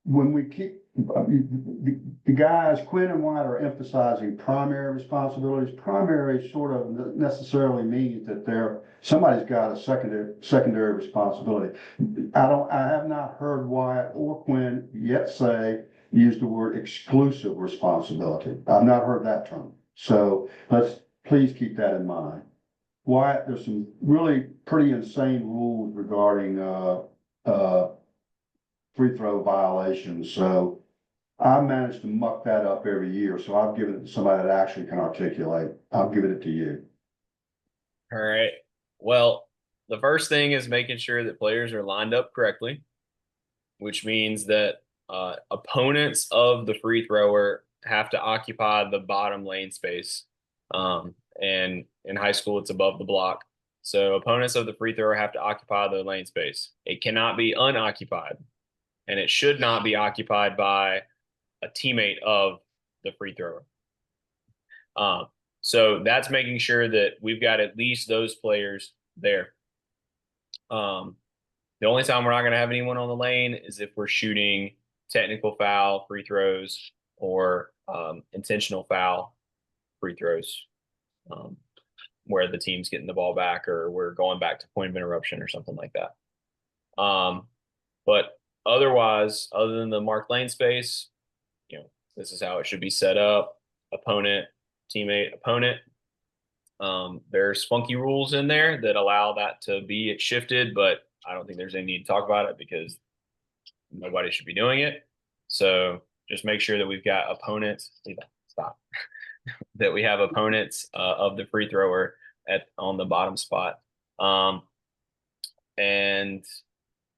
when we keep, the guys, Quinn and White are emphasizing primary responsibilities. Primary sort of necessarily means that somebody's got a secondary responsibility. I have not heard Wyatt or Quinn yet use the word exclusive responsibility. I've not heard that term. So let's please keep that in mind. Wyatt, there's some really pretty insane rules regarding, uh, free throw violations. So I managed to muck that up every year. So I've given it to somebody that actually can articulate. I'll give it to you. All right. Well, the first thing is making sure that players are lined up correctly, which means that opponents of the free thrower have to occupy the bottom lane space. And in high school, it's above the block. So opponents of the free thrower have to occupy the lane space. It cannot be unoccupied, and it should not be occupied by a teammate of the free thrower. Um, so that's making sure that we've got at least those players there. The only time we're not going to have anyone on the lane is if we're shooting technical foul free throws or intentional foul free throws, where the team's getting the ball back or we're going back to point of interruption or something like that. But otherwise, other than the marked lane space, this is how it should be set up. Opponent, teammate, opponent. There's funky rules in there that allow that to be shifted, but I don't think there's any need to talk about it because nobody should be doing it. So just make sure that we've got opponents. Stop. That we have opponents of the free thrower on the bottom spot. And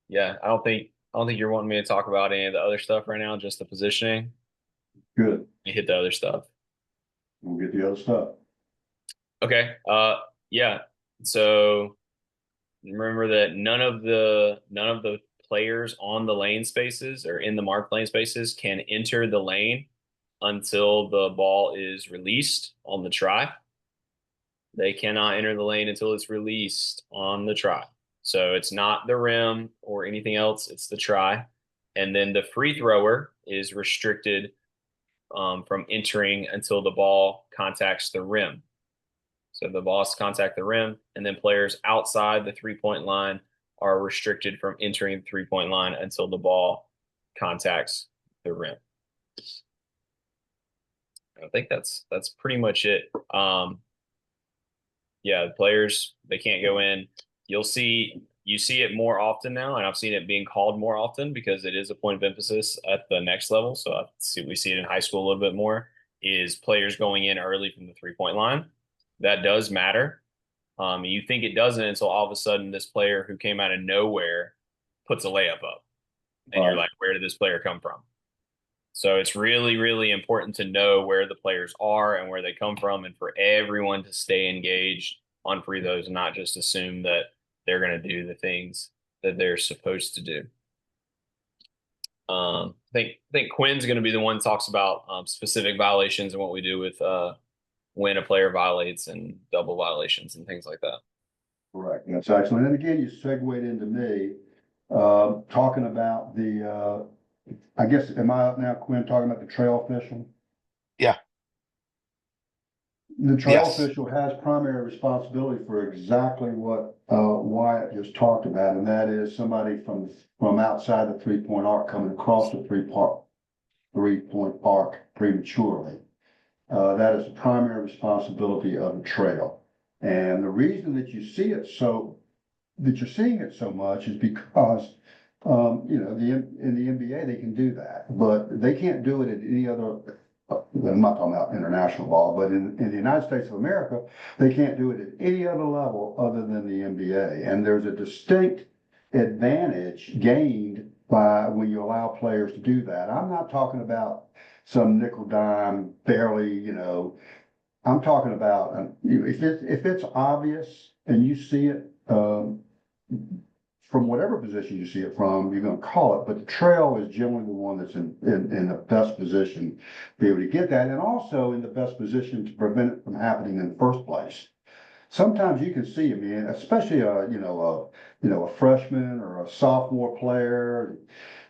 yeah, I don't think you're wanting me to talk about any of the other stuff right now, just the positioning. Good. You hit the other stuff. We'll get the other stuff. Okay. Yeah. So remember that none of the players on the lane spaces or in the marked lane spaces can enter the lane until the ball is released on the try. They cannot enter the lane until it's released on the try. So it's not the rim or anything else, it's the try. And then the free thrower is restricted from entering until the ball contacts the rim. So the ball has to contact the rim, and then players outside the 3 point line are restricted from entering the 3 point line until the ball contacts the rim. I think that's pretty much it. Yeah, the players, they can't go in. You see it more often now, and I've seen it being called more often because it is a point of emphasis at the next level. So we see it in high school a little bit more, is players going in early from the 3 point line. That does matter. You think it doesn't until all of a sudden this player who came out of nowhere puts a layup up, and you're Right. like, where did this player come from? So it's really, really important to know where the players are and where they come from, and for everyone to stay engaged on free throws and not just assume that they're going to do the things that they're supposed to do. I think Quinn's going to be the one that talks about specific violations and what we do with when a player violates and double violations and things like that. Correct. That's excellent. And again, you segued into me, talking about I guess, am I up now, Quinn, talking about the trail official? Yeah. The trail Yes. official has primary responsibility for exactly what, Wyatt just talked about, and that is somebody from outside the 3 point arc coming across the 3 point arc prematurely. That is the primary responsibility of the trail. And the reason that you're seeing it so much is because, in the NBA, they can do that, but they can't do it at any other, I'm not talking about international ball, but in the United States of America, they can't do it at any other level other than the NBA. And there's a distinct advantage gained by when you allow players to do that. I'm not talking about some nickel dime, barely, I'm talking about, if it's obvious and you see it, from whatever position you see it from, you're gonna call it, but the trail is generally the one that's in the best position to be able to get that, and also in the best position to prevent it from happening in the first place. Sometimes you can see, I mean, especially a freshman or a sophomore player.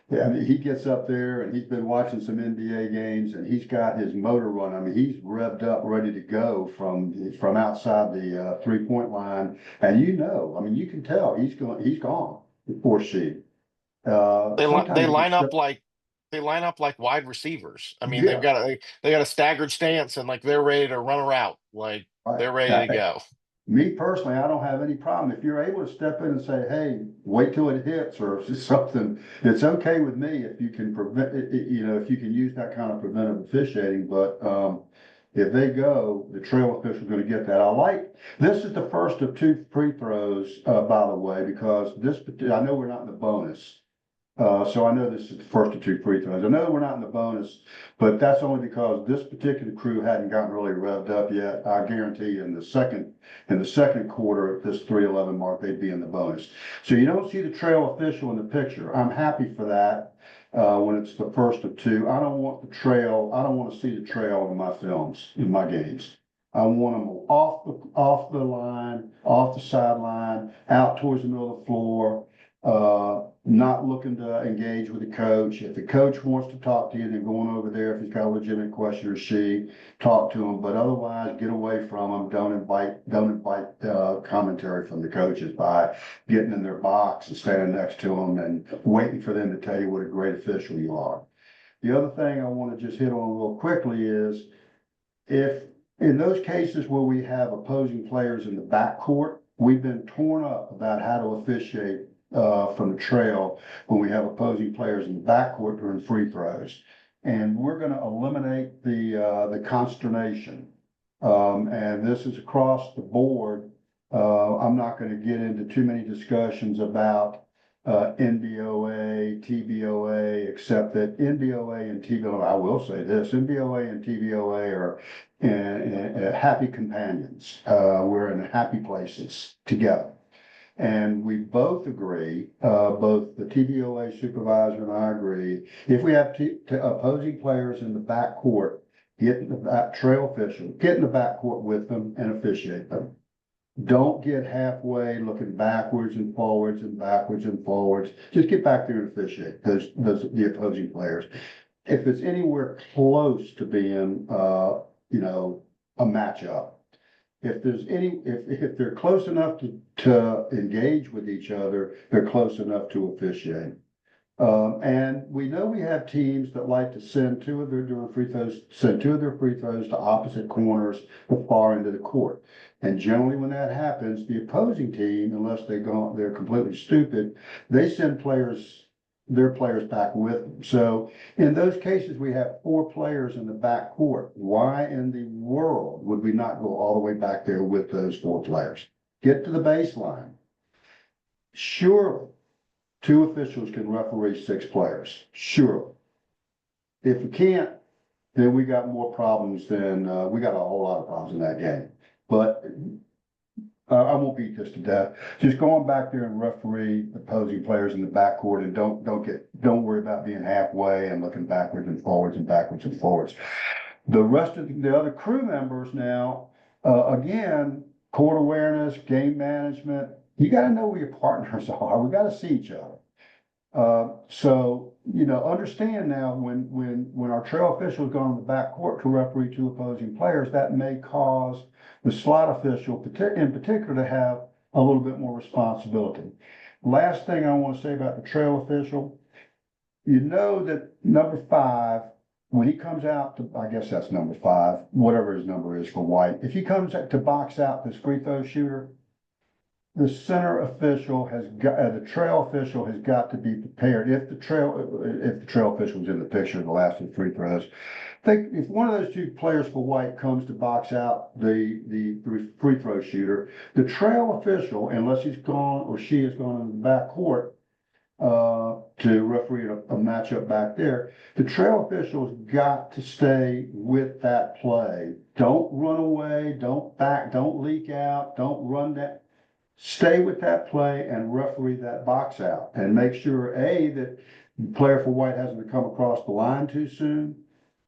Yeah, I mean, he gets up there and he's been watching some NBA games and he's got his motor run. I mean, he's revved up, ready to go from outside the 3 point line. And I mean, you can tell he's gone before she. They Sometimes you can line step, up like wide receivers. I mean, yeah, they got a staggered stance and like they're ready to run a route. Like right. they're ready to go. Me personally, I don't have any problem. If you're able to step in and say, hey, wait till it hits or something, it's okay with me if you can prevent, if you can use that kind of preventive officiating. But if they go, the trail official is going to get that. This is the first of two free throws, by the way, because I know we're not in the bonus. So I know this is the first of two free throws. I know we're not in the bonus, but that's only because this particular crew hadn't gotten really revved up yet. I guarantee you in the second quarter at this 3:11 mark, they'd be in the bonus. So you don't see the trail official in the picture. I'm happy for that. When it's the first of two, I don't want to see the trail in my films, in my games. I want them off the line, off the sideline, out towards the middle of the floor. Not looking to engage with the coach. If the coach wants to talk to you, then going over there, if he's got a legitimate question or she, talk to him, but otherwise get away from them. Don't invite commentary from the coaches by getting in their box and standing next to them and waiting for them to tell you what a great official you are. The other thing I want to just hit on real quickly is if in those cases where we have opposing players in the backcourt, we've been torn up about how to officiate from the trail when we have opposing players in the backcourt during free throws. And we're going to eliminate the consternation. And this is across the board. I'm not going to get into too many discussions about NBOA, TBOA, except that NBOA and TBOA, I will say this, NBOA and TBOA are happy companions. We're in happy places together. And we both agree, both the TBOA supervisor and I agree, if we have opposing players in the back court, get in the back trail official, get in the back court with them and officiate them. Don't get halfway looking backwards and forwards and backwards and forwards. Just get back there and officiate the opposing players. If it's anywhere close to being, a matchup, if they're close enough to engage with each other, they're close enough to officiate. And we know we have teams that like to send two of their free throws to opposite corners the far end of the court. And generally when that happens, the opposing team, unless they're completely stupid, they send their players back with them. So in those cases, we have 4 players in the back court. Why in the world would we not go all the way back there with those 4 players? Get to the baseline. Surely 2 officials can referee 6 players. Surely. If we can't, then we got more problems than, we got a whole lot of problems in that game. But I won't beat this to death. Just going back there and referee opposing players in the backcourt and don't worry about being halfway and looking backwards and forwards and backwards and forwards. The rest of the other crew members now, again, court awareness, game management. You got to know where your partners are. We got to see each other. So, understand now when our trail officials go in the back court to referee 2 opposing players, that may cause the slot official in particular to have a little bit more responsibility. Last thing I want to say about the trail official, that number 5, when he comes out to, I guess that's number 5, whatever his number is for White, if he comes to box out this free throw shooter, the center official the trail official has got to be prepared. If the trail official is in the picture, the last 2 free throws, if one of those 2 players for White comes to box out the free throw shooter, the trail official, unless he's gone or she has gone in the back court to referee a matchup back there, the trail official's got to stay with that play. Don't run away. Don't leak out. Don't run that. Stay with that play and referee that box out and make sure that the player for White hasn't come across the line too soon.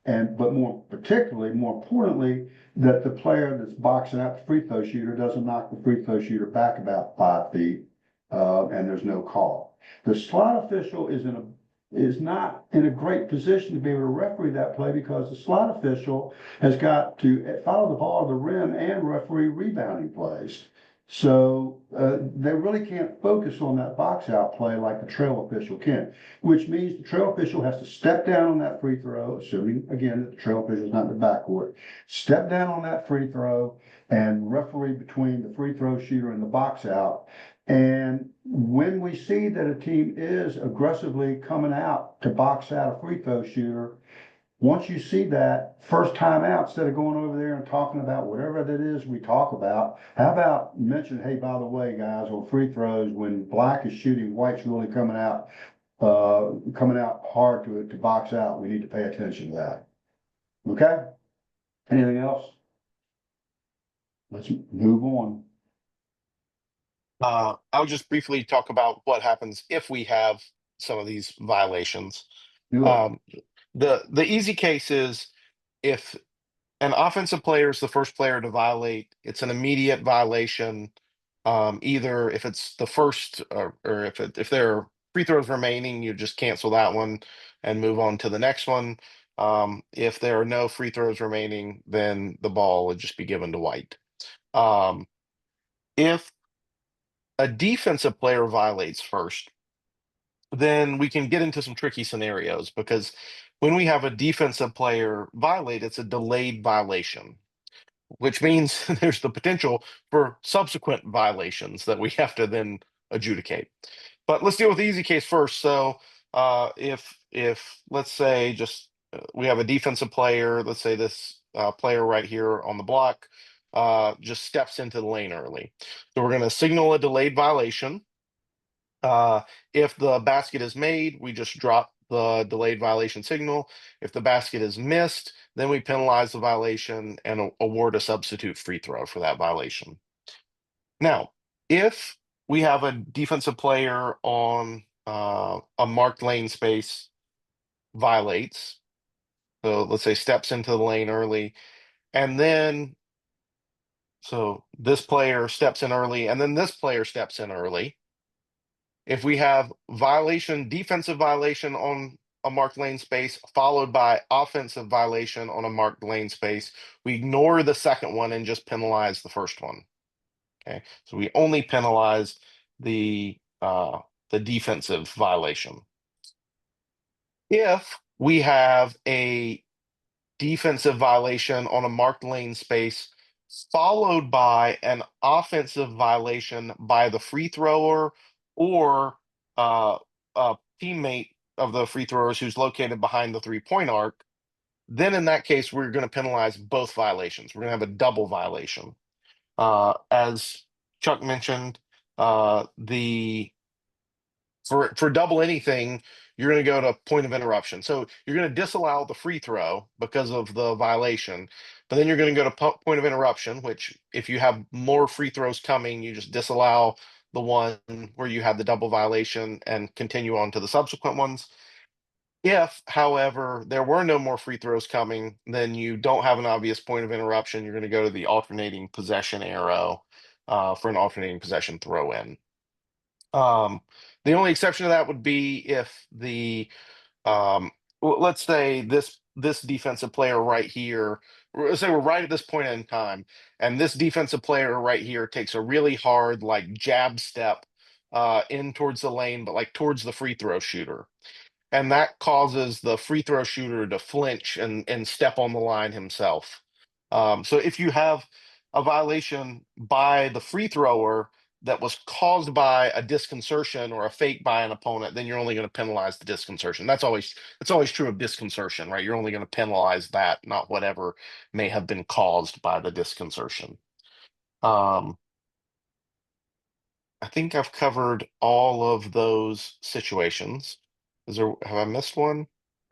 But more importantly, that the player that's boxing out the free throw shooter doesn't knock the free throw shooter back about 5 feet, and there's no call. The slot official is not in a great position to be able to referee that play because the slot official has got to follow the ball to the rim and referee rebounding plays. So they really can't focus on that box out play like the trail official can, which means the trail official has to step down on that free throw, assuming again that the trail official is not in the backcourt, step down on that free throw and referee between the free throw shooter and the box out. And when we see that a team is aggressively coming out to box out a free throw shooter, once you see that first time out, instead of going over there and talking about whatever that is we talk about, how about mention, hey, by the way, guys, on free throws, when black is shooting, white's really coming out hard to box out. We need to pay attention to that. Okay? Anything else? Let's move on. I'll just briefly talk about what happens if we have some of these violations. Do it. The easy case is if an offensive player is the first player to violate, it's an immediate violation. Either if it's the first or if there are free throws remaining, you just cancel that one and move on to the next one. If there are no free throws remaining, then the ball would just be given to White. If a defensive player violates first, then we can get into some tricky scenarios because when we have a defensive player violate, it's a delayed violation, which means there's the potential for subsequent violations that we have to then adjudicate. But let's deal with the easy case first. So if let's say we have a defensive player, let's say this player right here on the block just steps into the lane early. So we're going to signal a delayed violation. If the basket is made, we just drop the delayed violation signal. If the basket is missed, then we penalize the violation and award a substitute free throw for that violation. Now, if we have a defensive player on a marked lane space violates, so let's say steps into the lane early, and then so this player steps in early, and then this player steps in early. If we have defensive violation on a marked lane space, followed by offensive violation on a marked lane space, we ignore the second one and just penalize the first one. Okay, so we only penalize the defensive violation. If we have a defensive violation on a marked lane space, followed by an offensive violation by the free thrower or a teammate of the free throwers who's located behind the 3-point arc, then in that case, we're going to penalize both violations. We're going to have a double violation. As Chuck mentioned, the for double anything, you're going to go to point of interruption. So you're going to disallow the free throw because of the violation, but then you're going to go to point of interruption, which if you have more free throws coming, you just disallow the one where you had the double violation and continue on to the subsequent ones. If, however, there were no more free throws coming, then you don't have an obvious point of interruption. You're going to go to the alternating possession arrow for an alternating possession throw in. The only exception to that would be if let's say this defensive player right here, let's say we're right at this point in time, and this defensive player right here takes a really hard like jab step in towards the lane, but like towards the free throw shooter. And that causes the free throw shooter to flinch and step on the line himself. So if you have a violation by the free thrower that was caused by a disconcertion or a fake by an opponent, then you're only going to penalize the disconcertion. That's always true of disconcertion, right? You're only going to penalize that, not whatever may have been caused by the disconcertion. I think I've covered all of those situations. Have I missed one?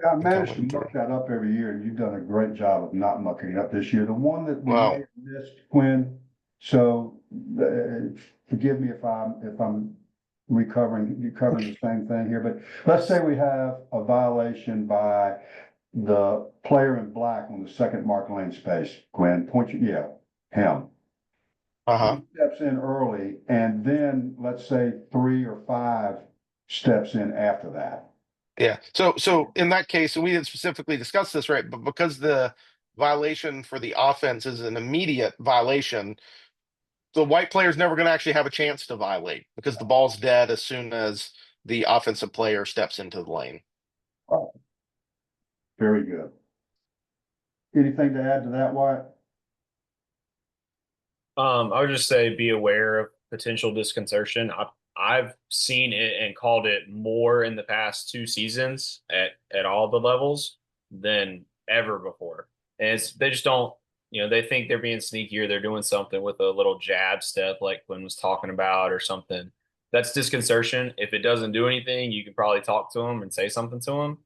I I think I managed to went through. muck that up every year, and you've done a great job of not mucking it up this year. The one that we may Well, have missed, Quinn, so forgive me if I'm recovering the same thing here, but let's say we have a violation by the player in black on the second mark lane space, Quinn, him. uh-huh. He steps in early, and then let's say 3 or 5 steps in after that. Yeah. So in that case, and we didn't specifically discuss this, right? But because the violation for the offense is an immediate violation, the white player is never going to actually have a chance to violate because the ball's dead as soon as the offensive player steps into the lane. Oh, very good. Anything to add to that, Wyatt? I would just say be aware of potential disconcertion. I've seen it and called it more in the past 2 seasons at all the levels than ever before. And they just don't, they think they're being sneaky or they're doing something with a little jab step like Quinn was talking about or something. That's disconcertion. If it doesn't do anything, you can probably talk to them and say something to them.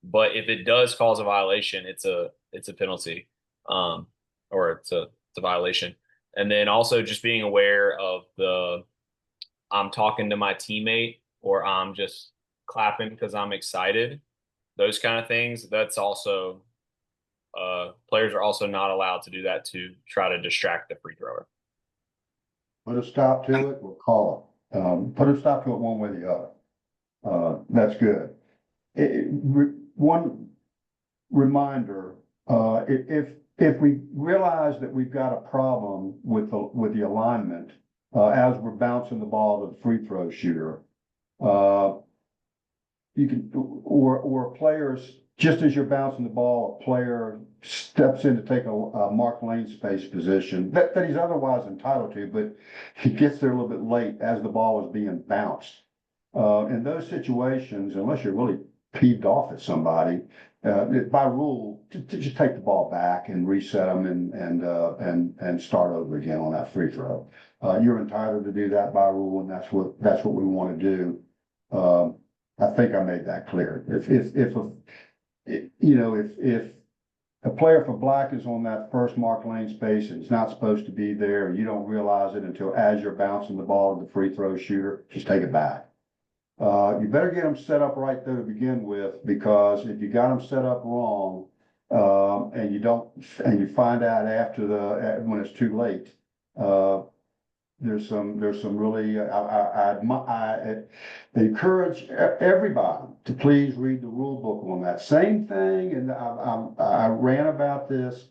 But if it does cause a violation, it's a penalty, or it's a violation. And then also just being aware of I'm talking to my teammate or I'm just clapping because I'm excited. Those kind of things. That's also players are also not allowed to do that to try to distract the free thrower. Put a stop And to it, we'll call it. Put a stop to it one way or the other. That's good. One reminder, if we realize that we've got a problem with the alignment, as we're bouncing the ball to the free throw shooter, you can, or players, just as you're bouncing the ball, a player steps in to take a marked lane space position that he's otherwise entitled to, but he gets there a little bit late as the ball is being bounced. In those situations, unless you're really peeved off at somebody, by rule, just take the ball back and reset them and start over again on that free throw. You're entitled to do that by rule, and that's what we want to do I think I made that clear. If a player for black is on that first mark lane space and it's not supposed to be there, you don't realize it until as you're bouncing the ball to the free throw shooter, just take it back. You better get them set up right there to begin with, because if you got them set up wrong, and you find out when it's too late, there's some really, I encourage everybody to please read the rule book on that. Same thing, and I ran about this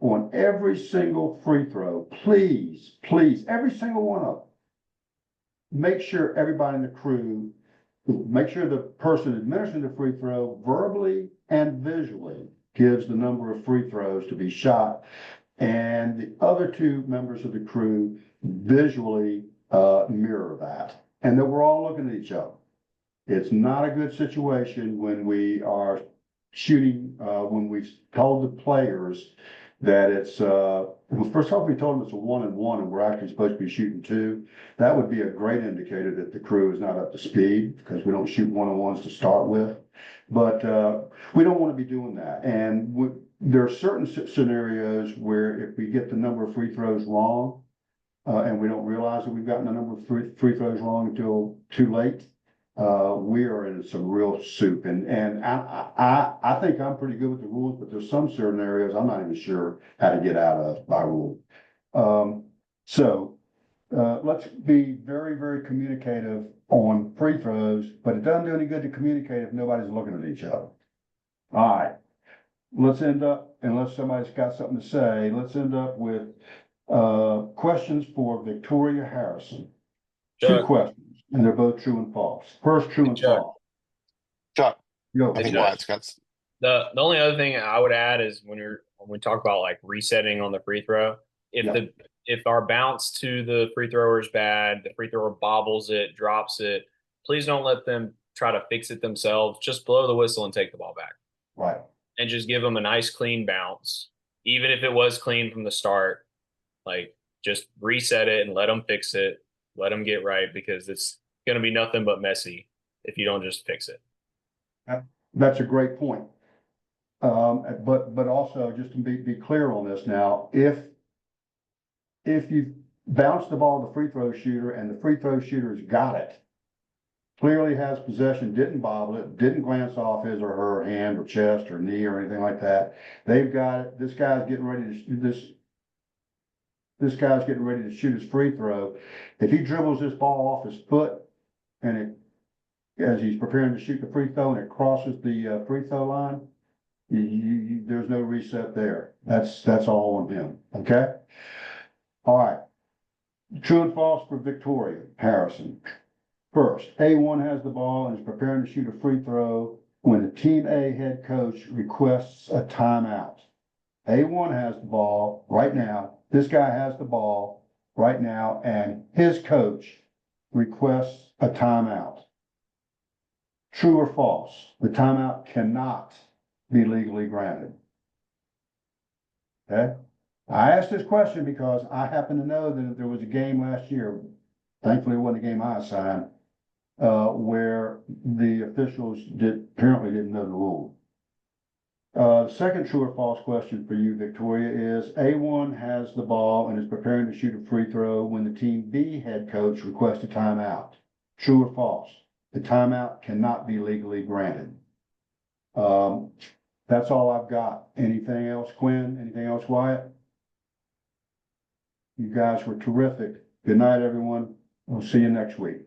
on every single free throw. Please, every single one of them. Make sure everybody in the crew, make sure the person administering the free throw verbally and visually gives the number of free throws to be shot, and the other two members of the crew visually mirror that, and that we're all looking at each other. It's not a good situation when we are shooting, when we've told the players that it's, well, first off, we told them it's a 1-and-1 and we're actually supposed to be shooting 2. That would be a great indicator that the crew is not up to speed, because we don't shoot 1-on-1s to start with. But we don't want to be doing that. And there are certain scenarios where if we get the number of free throws wrong, and we don't realize that we've gotten the number of free throws wrong until too late, we are in some real soup. And I think I'm pretty good with the rules, but there's some certain areas I'm not even sure how to get out of by rule. Let's be very, very communicative on free throws, but it doesn't do any good to communicate if nobody's looking at each other. All right, let's end up, unless somebody's got something to say, let's end up with questions for Victoria Harrison. Chuck. 2 questions, and they're both true and false. First, true and Chuck. false. Chuck, Go. I think Chuck. Wyatt's got. The only other thing I would add is when we talk about like resetting on the free throw, if our bounce to the free thrower is bad, the free thrower bobbles it, drops it, please don't let them try to fix it themselves. Just blow the whistle and take the ball back. Right. And just give them a nice clean bounce. Even if it was clean from the start, like just reset it and let them fix it. Let them get right, because it's going to be nothing but messy if you don't just fix it. That's a great point. But also, just to be clear on this now, if you bounce the ball to the free throw shooter and the free throw shooter's got it, clearly has possession, didn't bobble it, didn't glance off his or her hand or chest or knee or anything like that, they've got it, this guy's getting ready to this guy's getting ready to shoot his free throw. If he dribbles this ball off his foot and as he's preparing to shoot the free throw and it crosses the free throw line, there's no reset there. That's all on him. Okay. All right. True and false for Victoria Harrison. First, A1 has the ball and is preparing to shoot a free throw when the Team A head coach requests a timeout. A1 has the ball right now. This guy has the ball right now, and his coach requests a timeout. True or false? The timeout cannot be legally granted. Okay? I asked this question because I happen to know that there was a game last year, thankfully it wasn't a game I assigned, where the officials apparently didn't know the rule. Second true or false question for you, Victoria, is A1 has the ball and is preparing to shoot a free throw when the Team B head coach requests a timeout. True or false? The timeout cannot be legally granted. That's all I've got. Anything else, Quinn? Anything else, Wyatt? You guys were terrific. Good night, everyone. We'll see you next week.